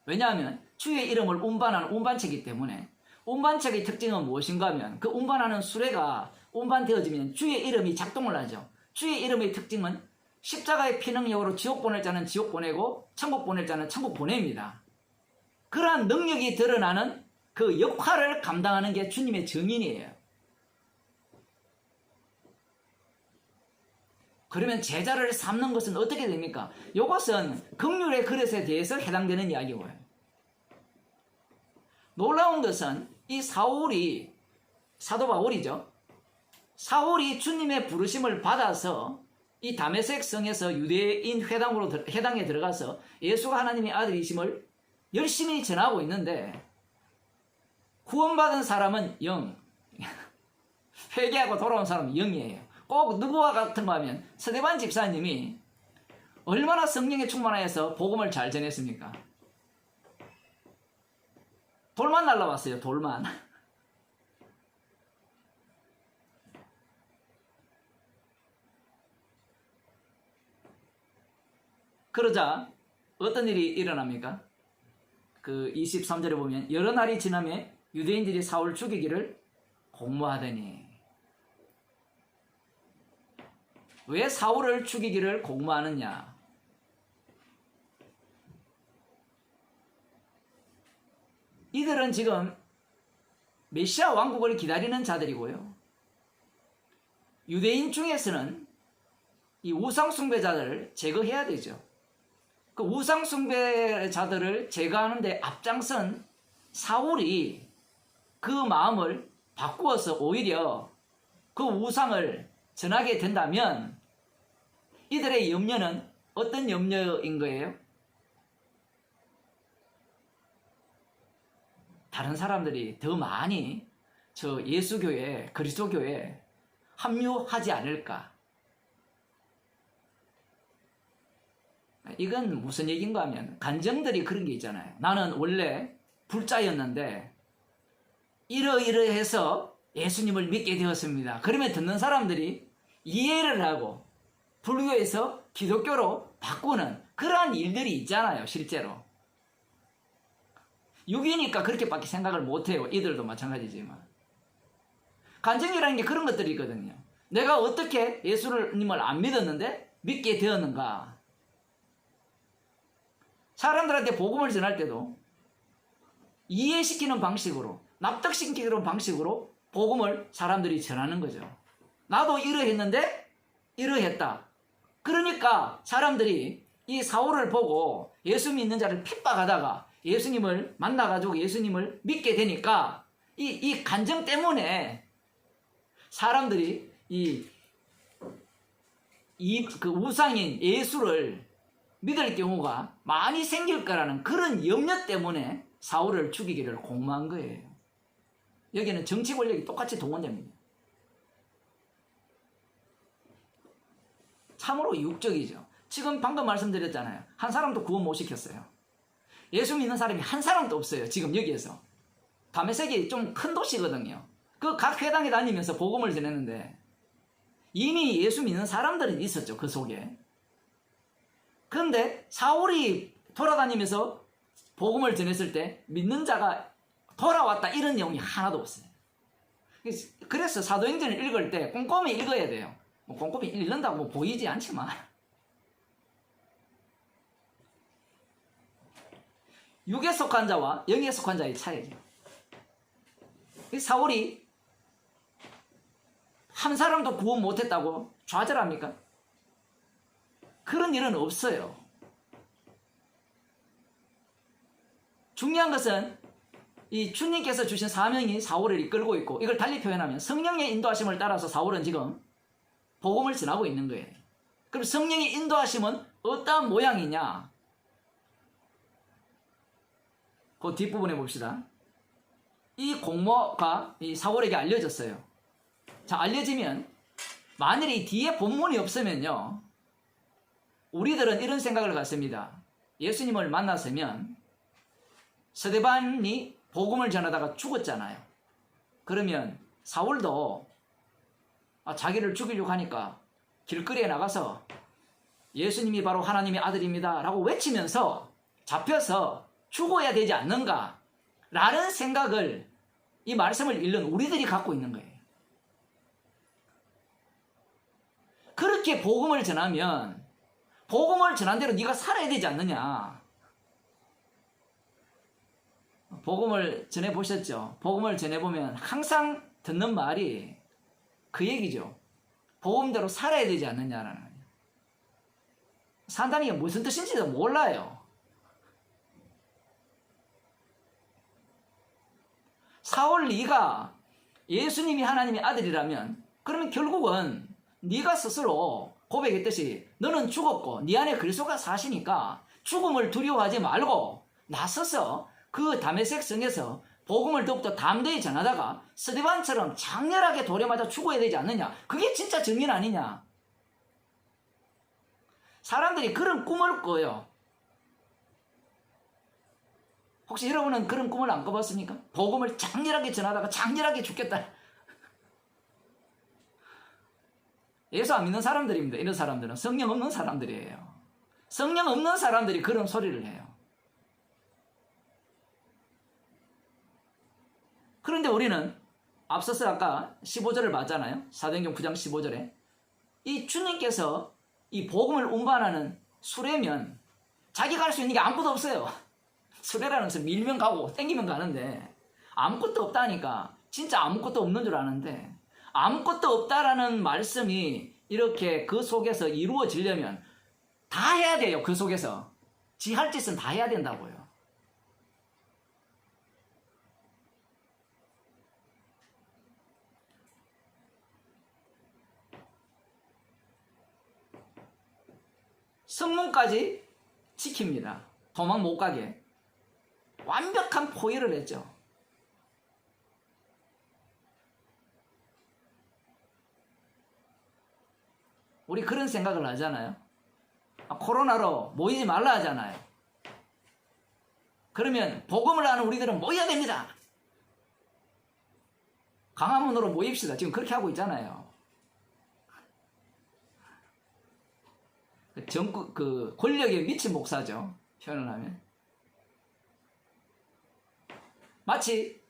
왜냐하면 주의 이름을 운반하는 운반체이기 때문에. 운반체의 특징은 무엇인가 하면 그 운반하는 수레가 운반되어지면 주의 이름이 작동을 하죠. 주의 이름의 특징은 십자가의 피 능력으로 지옥 보낼 자는 지옥 보내고 천국 보낼 자는 천국 보냅니다. 그러한 능력이 드러나는 그 역할을 감당하는 게 주님의 증인이에요. 그러면 제자를 삼는 것은 어떻게 됩니까? 이것은 긍휼의 그릇에 대해서 해당되는 이야기고요. 놀라운 것은 이 사울이, 사도 바울이죠. 사울이 주님의 부르심을 받아서 이 다메섹 성에서 유대인 회당에 들어가서 예수가 하나님의 아들이심을 열심히 전하고 있는데 구원받은 사람은 0, 회개하고 돌아온 사람은 0이에요. 꼭 누구와 같은가 하면 스데반 집사님이 얼마나 성령에 충만하여서 복음을 잘 전했습니까? 돌만 날라왔어요. 돌만. 그러자 어떤 일이 일어납니까? 그 23절에 보면 여러 날이 지나매 유대인들이 사울 죽이기를 공모하더니. 왜 사울을 죽이기를 공모하느냐? 이들은 지금 메시아 왕국을 기다리는 자들이고요. 유대인 중에서는 이 우상숭배자들을 제거해야 되죠. 그 우상숭배자들을 제거하는데 앞장선 사울이 그 마음을 바꾸어서 오히려 그 우상을 전하게 된다면 이들의 염려는 어떤 염려인 거예요? 다른 사람들이 더 많이 저 예수교회, 그리스도교회 합류하지 않을까? 이건 무슨 얘기인가 하면 간정들이 그런 게 있잖아요. 나는 원래 불자였는데 이러이러해서 예수님을 믿게 되었습니다. 그러면 듣는 사람들이 이해를 하고 불교에서 기독교로 바꾸는 그러한 일들이 있잖아요. 실제로. 육이니까 그렇게밖에 생각을 못해요. 이들도 마찬가지지만. 간증이라는 게 그런 것들이거든요. 내가 어떻게 예수님을 안 믿었는데 믿게 되었는가. 사람들한테 복음을 전할 때도 이해시키는 방식으로, 납득시키는 방식으로 복음을 사람들이 전하는 거죠. 나도 이러했는데 이러했다. 그러니까 사람들이 이 사울을 보고 예수 믿는 자를 핍박하다가 예수님을 만나가지고 예수님을 믿게 되니까 이 간정 때문에 사람들이 그 우상인 예수를 믿을 경우가 많이 생길 거라는 그런 염려 때문에 사울을 죽이기를 공모한 거예요. 여기는 정치 권력이 똑같이 동원됩니다. 참으로 이국적이죠. 지금 방금 말씀드렸잖아요. 한 사람도 구원 못 시켰어요. 예수 믿는 사람이 한 사람도 없어요. 지금 여기에서. 다메섹이 좀 큰 도시거든요. 그 각 회당에 다니면서 복음을 전했는데 이미 예수 믿는 사람들은 있었죠. 그 속에. 그런데 사울이 돌아다니면서 복음을 전했을 때 믿는 자가 돌아왔다 이런 내용이 하나도 없어요. 그래서 사도행전을 읽을 때 꼼꼼히 읽어야 돼요. 뭐 꼼꼼히 읽는다고 뭐 보이지 않지만 육에 속한 자와 영에 속한 자의 차이죠. 사울이 한 사람도 구원 못했다고 좌절합니까? 그런 일은 없어요. 중요한 것은 이 주님께서 주신 사명이 사울을 이끌고 있고 이걸 달리 표현하면 성령의 인도하심을 따라서 사울은 지금 복음을 전하고 있는 거예요. 그럼 성령의 인도하심은 어떠한 모양이냐? 그 뒷부분에 봅시다. 이 공모가 이 사울에게 알려졌어요. 자, 알려지면 만일에 이 뒤에 본문이 없으면요, 우리들은 이런 생각을 갖습니다. 예수님을 만났으면 스데반이 복음을 전하다가 죽었잖아요. 그러면 사울도 자기를 죽이려고 하니까 길거리에 나가서 예수님이 바로 하나님의 아들입니다 라고 외치면서 잡혀서 죽어야 되지 않는가? 라는 생각을 이 말씀을 읽는 우리들이 갖고 있는 거예요. 그렇게 복음을 전하면 복음을 전한 대로 네가 살아야 되지 않느냐? 복음을 전해보셨죠? 복음을 전해보면 항상 듣는 말이 그 얘기죠. 복음대로 살아야 되지 않느냐라는 거예요. 산다는 게 무슨 뜻인지도 몰라요. 사울 네가 예수님이 하나님의 아들이라면 그러면 결국은 네가 스스로 고백했듯이 너는 죽었고 네 안에 그리스도가 사시니까 죽음을 두려워하지 말고 나서서 그 다메섹 성에서 복음을 더욱더 담대히 전하다가 스데반처럼 장렬하게 돌에 맞아 죽어야 되지 않느냐? 그게 진짜 정인 아니냐? 사람들이 그런 꿈을 꿔요. 혹시 여러분은 그런 꿈을 안 꿔봤습니까? 복음을 장렬하게 전하다가 장렬하게 죽겠다. 예수 안 믿는 사람들입니다. 이런 사람들은 성령 없는 사람들이에요. 성령 없는 사람들이 그런 소리를 해요. 그런데 우리는 앞서서 아까 15절을 봤잖아요. 사도행전 9장 15절에 이 주님께서 이 복음을 운반하는 수레면 자기가 할 수 있는 게 아무것도 없어요. 수레라는 것은 밀면 가고 땡기면 가는데 아무것도 없다니까 진짜 아무것도 없는 줄 아는데 아무것도 없다라는 말씀이 이렇게 그 속에서 이루어지려면 다 해야 돼요. 그 속에서 지 할 짓은 다 해야 된다고요. 성문까지 지킵니다. 도망 못 가게 완벽한 포위를 했죠. 우리 그런 생각을 하잖아요. 코로나로 모이지 말라 하잖아요. 그러면 복음을 아는 우리들은 모여야 됩니다. 강화문으로 모입시다. 지금 그렇게 하고 있잖아요. 그 권력에 미친 목사죠. 표현을 하면. 마치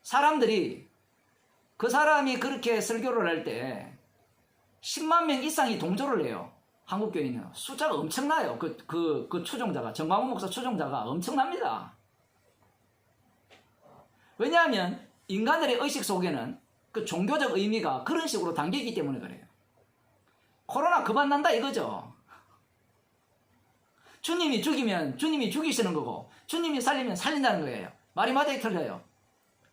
사람들이 그 사람이 그렇게 설교를 할 때 10만 명 이상이 동조를 해요. 한국 교인은 숫자가 엄청나요. 그 추종자가 정광훈 목사 추종자가 엄청납니다. 왜냐하면 인간들의 의식 속에는 그 종교적 의미가 그런 식으로 담겨있기 때문에 그래요. 코로나 그만 난다 이거죠. 주님이 죽이면 주님이 죽이시는 거고 주님이 살리면 살린다는 거예요. 말이 맞아야 틀려요.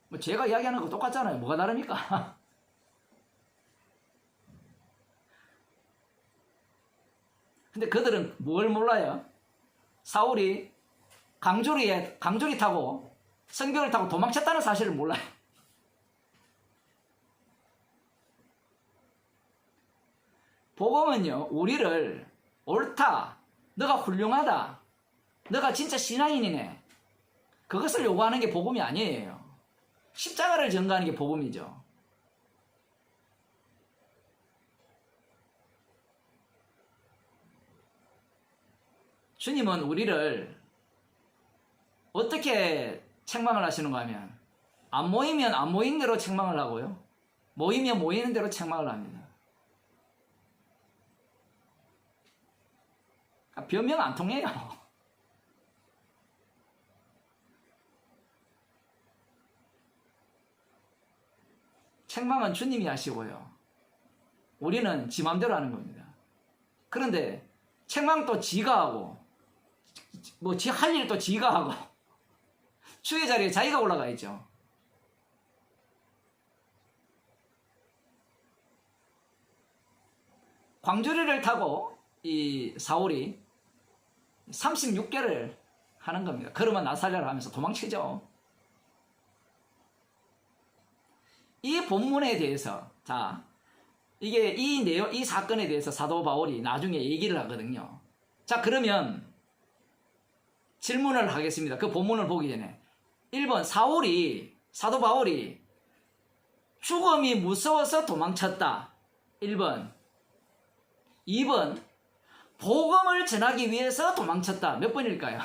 뭐 제가 이야기하는 거 똑같잖아요. 뭐가 다릅니까? 근데 그들은 뭘 몰라요? 사울이 강조리 타고 성경을 타고 도망쳤다는 사실을 몰라요. 복음은요, 우리를 옳다, 너가 훌륭하다, 너가 진짜 신앙인이네, 그것을 요구하는 게 복음이 아니에요. 십자가를 전가하는 게 복음이죠. 주님은 우리를 어떻게 책망을 하시는가 하면 안 모이면 안 모인 대로 책망을 하고요. 모이면 모이는 대로 책망을 합니다. 변명 안 통해요. 책망은 주님이 하시고요. 우리는 지 맘대로 하는 겁니다. 그런데 책망도 지가 하고 뭐 지 할 일도 지가 하고 주의 자리에 자기가 올라가 있죠. 광주리를 타고 이 사울이 36개를 하는 겁니다. 걸으면 나살려라 하면서 도망치죠. 이 본문에 대해서, 자, 이게 이 내용, 이 사건에 대해서 사도 바울이 나중에 얘기를 하거든요. 자, 그러면 질문을 하겠습니다. 그 본문을 보기 전에. 1번, 사도 바울이 죽음이 무서워서 도망쳤다. 1번. 2번, 복음을 전하기 위해서 도망쳤다. 몇 번일까요?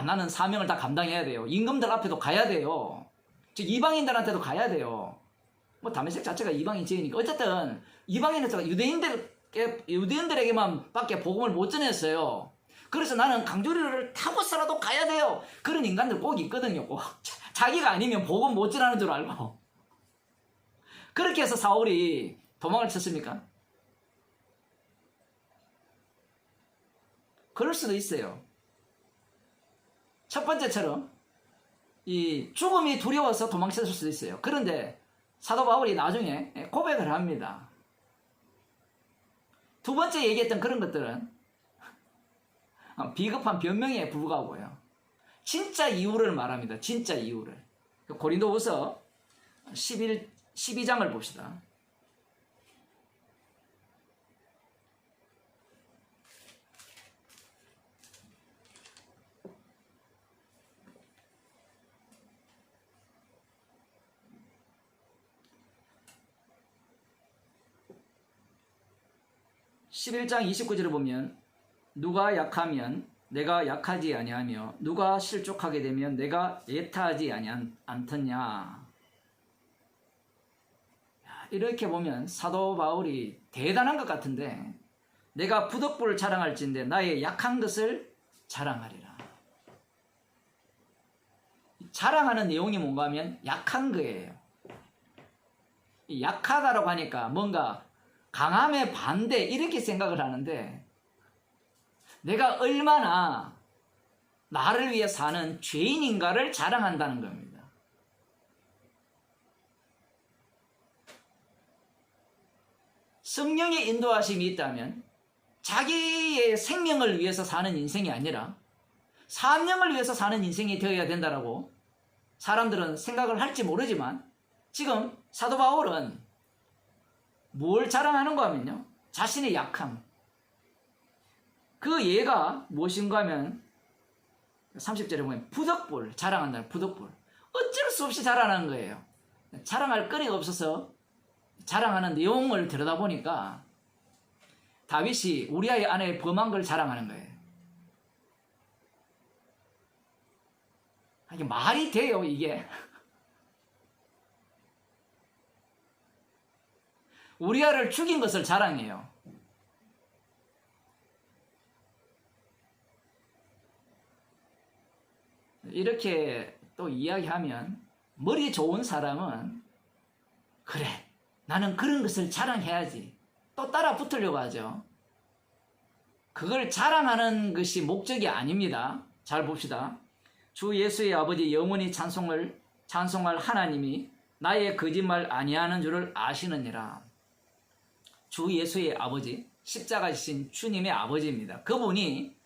나는 사명을 다 감당해야 돼요. 임금들 앞에도 가야 돼요. 즉 이방인들한테도 가야 돼요. 뭐 다메섹 자체가 이방인 지역이니까 어쨌든 이방인에서 유대인들에게만 밖에 복음을 못 전했어요. 그래서 나는 강조리를 타고서라도 가야 돼요. 그런 인간들 꼭 있거든요. 꼭. 자기가 아니면 복음 못 전하는 줄 알고. 그렇게 해서 사울이 도망을 쳤습니까? 그럴 수도 있어요. 첫 번째처럼 이 죽음이 두려워서 도망쳤을 수도 있어요. 그런데 사도 바울이 나중에 고백을 합니다. 두 번째 얘기했던 그런 것들은 비겁한 변명에 불과하고요. 진짜 이유를 말합니다. 진짜 이유를. 고린도후서 12장을 봅시다. 11장 29절을 보면 누가 약하면 내가 약하지 아니하며 누가 실족하게 되면 내가 애타하지 않더냐. 이렇게 보면 사도 바울이 대단한 것 같은데 내가 부덕부를 자랑할진대 나의 약한 것을 자랑하리라. 자랑하는 내용이 뭔가 하면 약한 거예요. 약하다라고 하니까 뭔가 강함의 반대 이렇게 생각을 하는데 내가 얼마나 나를 위해 사는 죄인인가를 자랑한다는 겁니다. 성령의 인도하심이 있다면 자기의 생명을 위해서 사는 인생이 아니라 사명을 위해서 사는 인생이 되어야 된다라고 사람들은 생각을 할지 모르지만 지금 사도 바울은 뭘 자랑하는가 하면요. 자신의 약함. 그 예가 무엇인가 하면 30절에 보면 부덕불 자랑한다는 부덕불. 어쩔 수 없이 자랑하는 거예요. 자랑할 거리가 없어서 자랑하는 내용을 들여다보니까 다윗이 우리아의 아내의 범한 걸 자랑하는 거예요. 이게 말이 돼요, 이게. 우리아를 죽인 것을 자랑해요. 이렇게 또 이야기하면 머리 좋은 사람은 그래, 나는 그런 것을 자랑해야지. 또 따라 붙으려고 하죠. 그걸 자랑하는 것이 목적이 아닙니다. 잘 봅시다. 주 예수의 아버지 영원히 찬송할 하나님이 나의 거짓말 아니하는 줄을 아시느니라. 주 예수의 아버지, 십자가 지신 주님의 아버지입니다. 그분이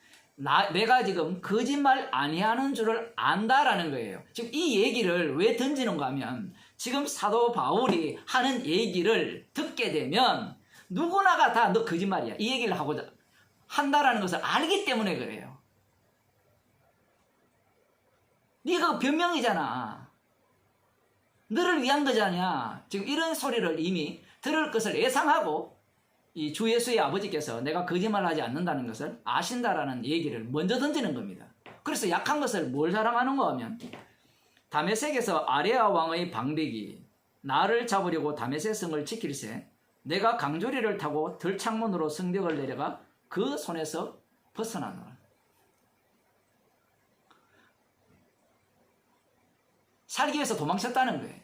내가 지금 거짓말 아니하는 줄을 안다라는 거예요. 지금 이 얘기를 왜 던지는가 하면 지금 사도 바울이 하는 얘기를 듣게 되면 누구나가 다 너 거짓말이야 이 얘기를 하고자 한다라는 것을 알기 때문에 그래요. 네가 변명이잖아. 너를 위한 거잖냐. 지금 이런 소리를 이미 들을 것을 예상하고 이 주 예수의 아버지께서 내가 거짓말하지 않는다는 것을 아신다라는 얘기를 먼저 던지는 겁니다. 그래서 약한 것을 뭘 자랑하는가 하면 다메섹에서 아레아 왕의 방백이 나를 잡으려고 다메섹 성을 지킬세 내가 강조리를 타고 들창문으로 성벽을 내려가 그 손에서 벗어나노라. 살기 위해서 도망쳤다는 거예요.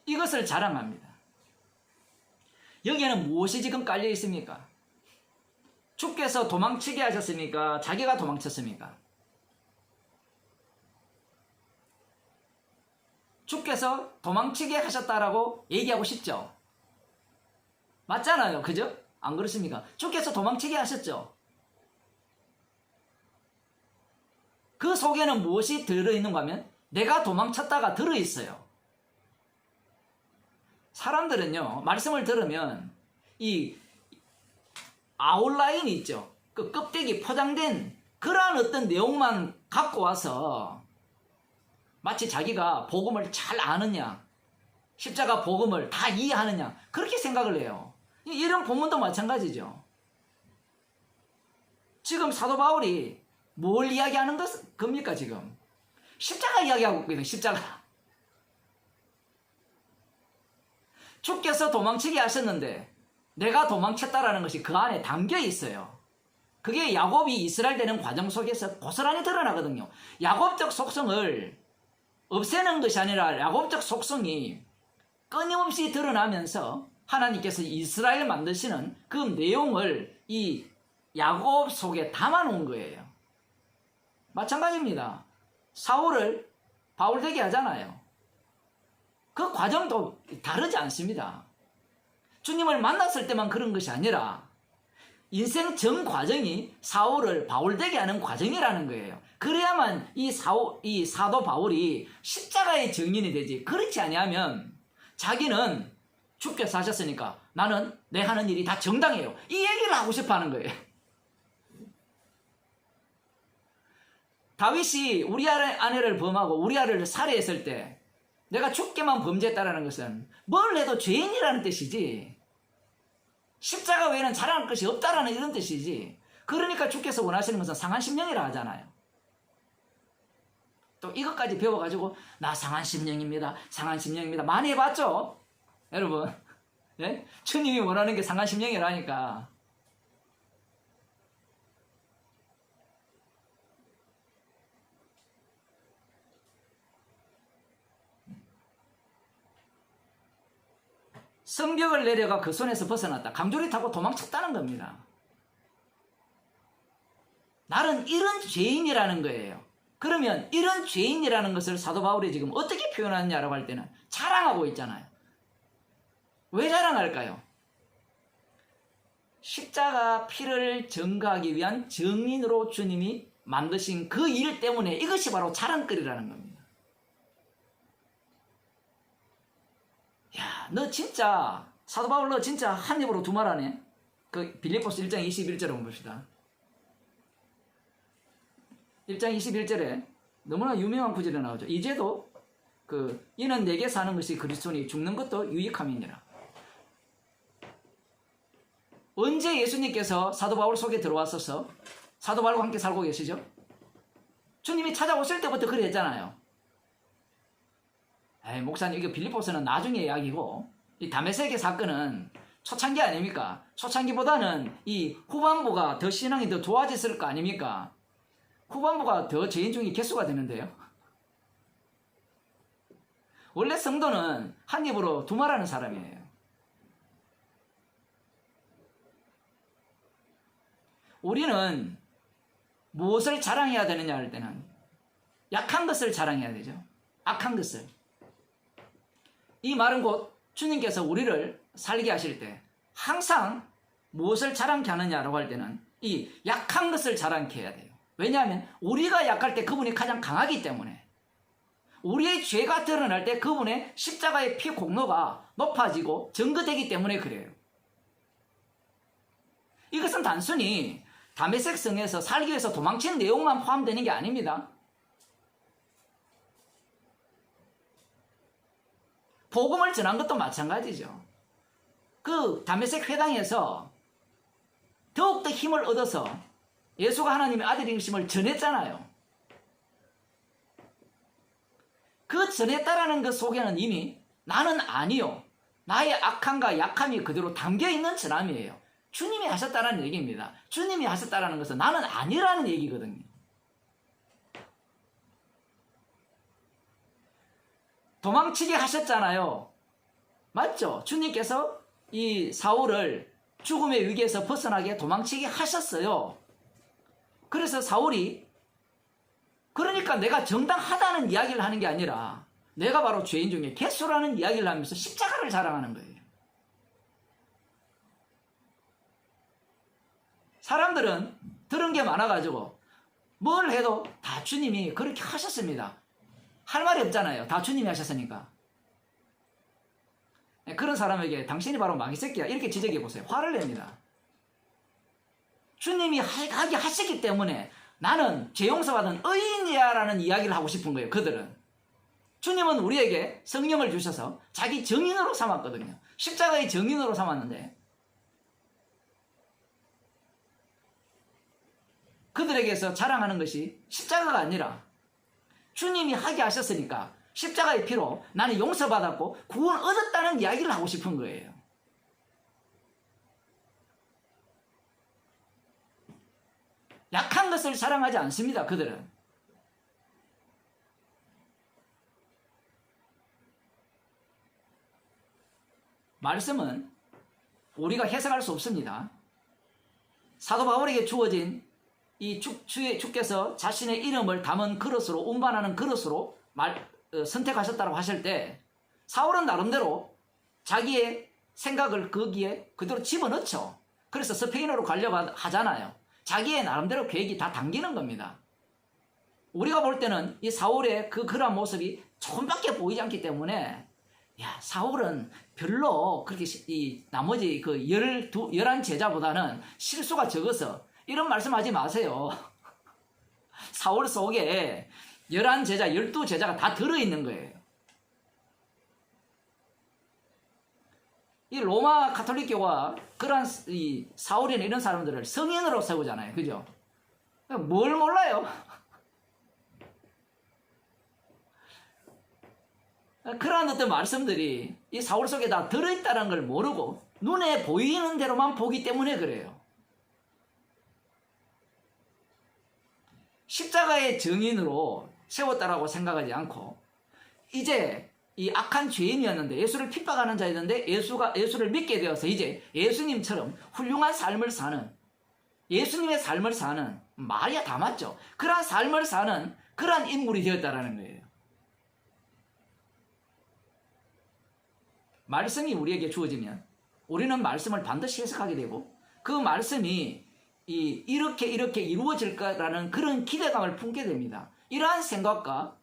이것을 자랑합니다. 여기에는 무엇이 지금 깔려 있습니까? 주께서 도망치게 하셨습니까? 자기가 도망쳤습니까? 주께서 도망치게 하셨다라고 얘기하고 싶죠? 맞잖아요. 그죠? 안 그렇습니까? 주께서 도망치게 하셨죠? 그 속에는 무엇이 들어있는가 하면 내가 도망쳤다가 들어있어요. 사람들은요, 말씀을 들으면 이 아웃라인이 있죠. 그 껍데기 포장된 그러한 어떤 내용만 갖고 와서 마치 자기가 복음을 잘 아느냐, 십자가 복음을 다 이해하느냐, 그렇게 생각을 해요. 이런 본문도 마찬가지죠. 지금 사도 바울이 뭘 이야기하는 겁니까 지금? 십자가 이야기하고 있거든요. 십자가. 주께서 도망치게 하셨는데 내가 도망쳤다라는 것이 그 안에 담겨 있어요. 그게 야곱이 이스라엘 되는 과정 속에서 고스란히 드러나거든요. 야곱적 속성을 없애는 것이 아니라 야곱적 속성이 끊임없이 드러나면서 하나님께서 이스라엘 만드시는 그 내용을 이 야곱 속에 담아놓은 거예요. 마찬가지입니다. 사울을 바울 되게 하잖아요. 그 과정도 다르지 않습니다. 주님을 만났을 때만 그런 것이 아니라 인생 전 과정이 사울을 바울 되게 하는 과정이라는 거예요. 그래야만 이 사도 바울이 십자가의 증인이 되지. 그렇지 아니하면 자기는 주께서 하셨으니까 나는 내 하는 일이 다 정당해요. 이 얘기를 하고 싶어 하는 거예요. 다윗이 우리아의 아내를 범하고 우리아를 살해했을 때 내가 죽게만 범죄했다라는 것은 뭘 해도 죄인이라는 뜻이지, 십자가 외에는 자랑할 것이 없다라는 이런 뜻이지. 그러니까 주께서 원하시는 것은 상한 심령이라 하잖아요. 또 이것까지 배워가지고 나 상한 심령입니다. 상한 심령입니다. 많이 해봤죠? 여러분. 예? 주님이 원하는 게 상한 심령이라니까. 성벽을 내려가 그 손에서 벗어났다. 강조리 타고 도망쳤다는 겁니다. 나는 이런 죄인이라는 거예요. 그러면 이런 죄인이라는 것을 사도 바울이 지금 어떻게 표현하느냐라고 할 때는 자랑하고 있잖아요. 왜 자랑할까요? 십자가 피를 증거하기 위한 증인으로 주님이 만드신 그 일 때문에 이것이 바로 자랑거리라는 겁니다. 야, 너 진짜 사도 바울 너 진짜 한 입으로 두 말하네. 그 빌립보서 1장 21절에 한번 봅시다. 1장 21절에 너무나 유명한 구절이 나오죠. 이제도 이는 내게 사는 것이 그리스도니 죽는 것도 유익함이니라. 언제 예수님께서 사도 바울 속에 들어왔어서 사도 바울과 함께 살고 계시죠? 주님이 찾아오실 때부터 그래 했잖아요. 에이, 목사님, 이거 빌립보서는 나중에 이야기고, 이 다메섹의 사건은 초창기 아닙니까? 초창기보다는 이 후반부가 더 신앙이 더 좋아졌을 거 아닙니까? 후반부가 더 죄인 중에 개수가 되는데요. 원래 성도는 한 입으로 두 말하는 사람이에요. 우리는 무엇을 자랑해야 되느냐 할 때는 약한 것을 자랑해야 되죠. 악한 것을. 이 말은 곧 주님께서 우리를 살게 하실 때 항상 무엇을 자랑케 하느냐라고 할 때는 이 약한 것을 자랑케 해야 돼요. 왜냐하면 우리가 약할 때 그분이 가장 강하기 때문에, 우리의 죄가 드러날 때 그분의 십자가의 피 공로가 높아지고 증거되기 때문에 그래요. 이것은 단순히 다메섹 성에서 살기 위해서 도망친 내용만 포함되는 게 아닙니다. 복음을 전한 것도 마찬가지죠. 그 다메섹 회당에서 더욱더 힘을 얻어서 예수가 하나님의 아들이심을 전했잖아요. 그 전했다라는 것 속에는 이미 나는 아니요, 나의 악함과 약함이 그대로 담겨있는 전함이에요. 주님이 하셨다라는 얘기입니다. 주님이 하셨다라는 것은 나는 아니라는 얘기거든요. 도망치게 하셨잖아요. 맞죠? 주님께서 이 사울을 죽음의 위기에서 벗어나게 도망치게 하셨어요. 그래서 사울이, 그러니까 내가 정당하다는 이야기를 하는 게 아니라 내가 바로 죄인 중에 개수라는 이야기를 하면서 십자가를 자랑하는 거예요. 사람들은 들은 게 많아가지고 뭘 해도 다 주님이 그렇게 하셨습니다. 할 말이 없잖아요. 다 주님이 하셨으니까. 그런 사람에게 당신이 바로 마귀 새끼야 이렇게 지적해 보세요. 화를 냅니다. 주님이 하게 하시기 때문에 나는 죄 용서받은 의인이야 라는 이야기를 하고 싶은 거예요. 그들은. 주님은 우리에게 성령을 주셔서 자기 정인으로 삼았거든요. 십자가의 정인으로 삼았는데 그들에게서 자랑하는 것이 십자가가 아니라 주님이 하게 하셨으니까 십자가의 피로 나는 용서받았고 구원 얻었다는 이야기를 하고 싶은 거예요. 약한 것을 자랑하지 않습니다. 그들은. 말씀은 우리가 해석할 수 없습니다. 사도 바울에게 주어진 이 주께서 자신의 이름을 담은 그릇으로 운반하는 그릇으로 선택하셨다고 하실 때 사울은 나름대로 자기의 생각을 거기에 그대로 집어넣죠. 그래서 스페인어로 가려고 하잖아요. 자기의 나름대로 계획이 다 담기는 겁니다. 우리가 볼 때는 이 사울의 그러한 모습이 조금밖에 보이지 않기 때문에 사울은 별로 그렇게 이 나머지 그 11 제자보다는 실수가 적어서 이런 말씀하지 마세요. 사울 속에 11 제자, 12 제자가 다 들어있는 거예요. 이 로마 가톨릭교가 그러한 이 사울이나 이런 사람들을 성인으로 세우잖아요. 그죠? 뭘 몰라요? 그러한 어떤 말씀들이 이 사울 속에 다 들어있다는 걸 모르고 눈에 보이는 대로만 보기 때문에 그래요. 십자가의 증인으로 세웠다라고 생각하지 않고 이제 이 악한 죄인이었는데 예수를 핍박하는 자였는데 예수를 믿게 되어서 이제 예수님처럼 훌륭한 삶을 사는 예수님의 삶을 사는 말이야 다 맞죠. 그러한 삶을 사는 그러한 인물이 되었다라는 거예요. 말씀이 우리에게 주어지면 우리는 말씀을 반드시 해석하게 되고 그 말씀이 이렇게 이루어질 거라는 그런 기대감을 품게 됩니다. 이러한 생각과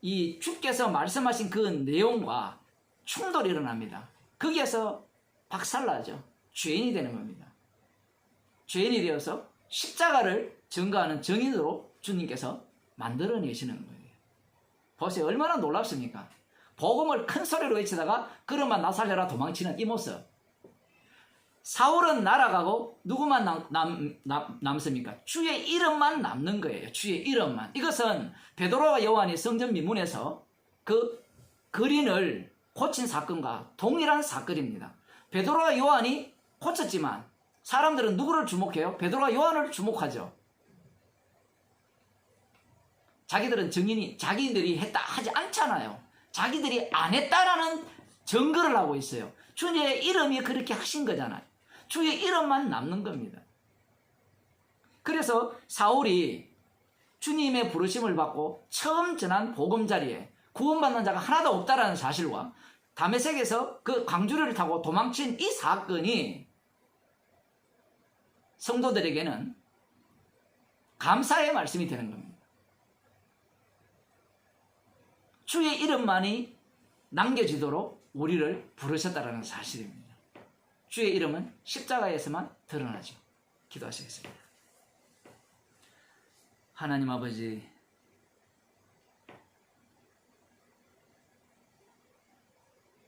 이 주께서 말씀하신 그 내용과 충돌이 일어납니다. 거기에서 박살나죠. 죄인이 되는 겁니다. 죄인이 되어서 십자가를 증거하는 증인으로 주님께서 만들어내시는 거예요. 보세요. 얼마나 놀랍습니까? 복음을 큰 소리로 외치다가 그러면 나 살려라 도망치는 이 모습. 사울은 날아가고 누구만 남습니까? 주의 이름만 남는 거예요. 주의 이름만. 이것은 베드로와 요한이 성전 미문에서 그 거린을 고친 사건과 동일한 사건입니다. 베드로와 요한이 고쳤지만 사람들은 누구를 주목해요? 베드로와 요한을 주목하죠. 자기들은 증인이 자기들이 했다 하지 않잖아요. 자기들이 안 했다라는 증거를 하고 있어요. 주님의 이름이 그렇게 하신 거잖아요. 주의 이름만 남는 겁니다. 그래서 사울이 주님의 부르심을 받고 처음 전한 복음자리에 구원받는 자가 하나도 없다라는 사실과 다메섹에서 그 광주리를 타고 도망친 이 사건이 성도들에게는 감사의 말씀이 되는 겁니다. 주의 이름만이 남겨지도록 우리를 부르셨다라는 사실입니다. 주의 이름은 십자가에서만 드러나죠. 기도하시겠습니다. 하나님 아버지,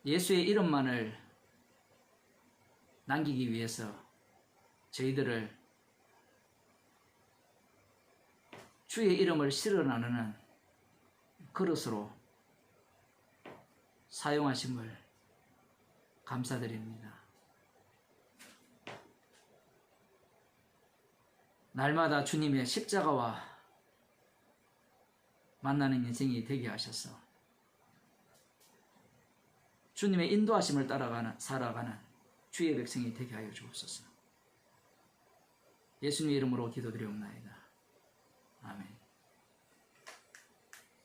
예수의 이름만을 남기기 위해서 저희들을 주의 이름을 실어 나누는 그릇으로 사용하심을 감사드립니다. 날마다 주님의 십자가와 만나는 인생이 되게 하셔서 주님의 인도하심을 살아가는 주의 백성이 되게 하여 주옵소서. 예수님의 이름으로 기도드리옵나이다. 아멘.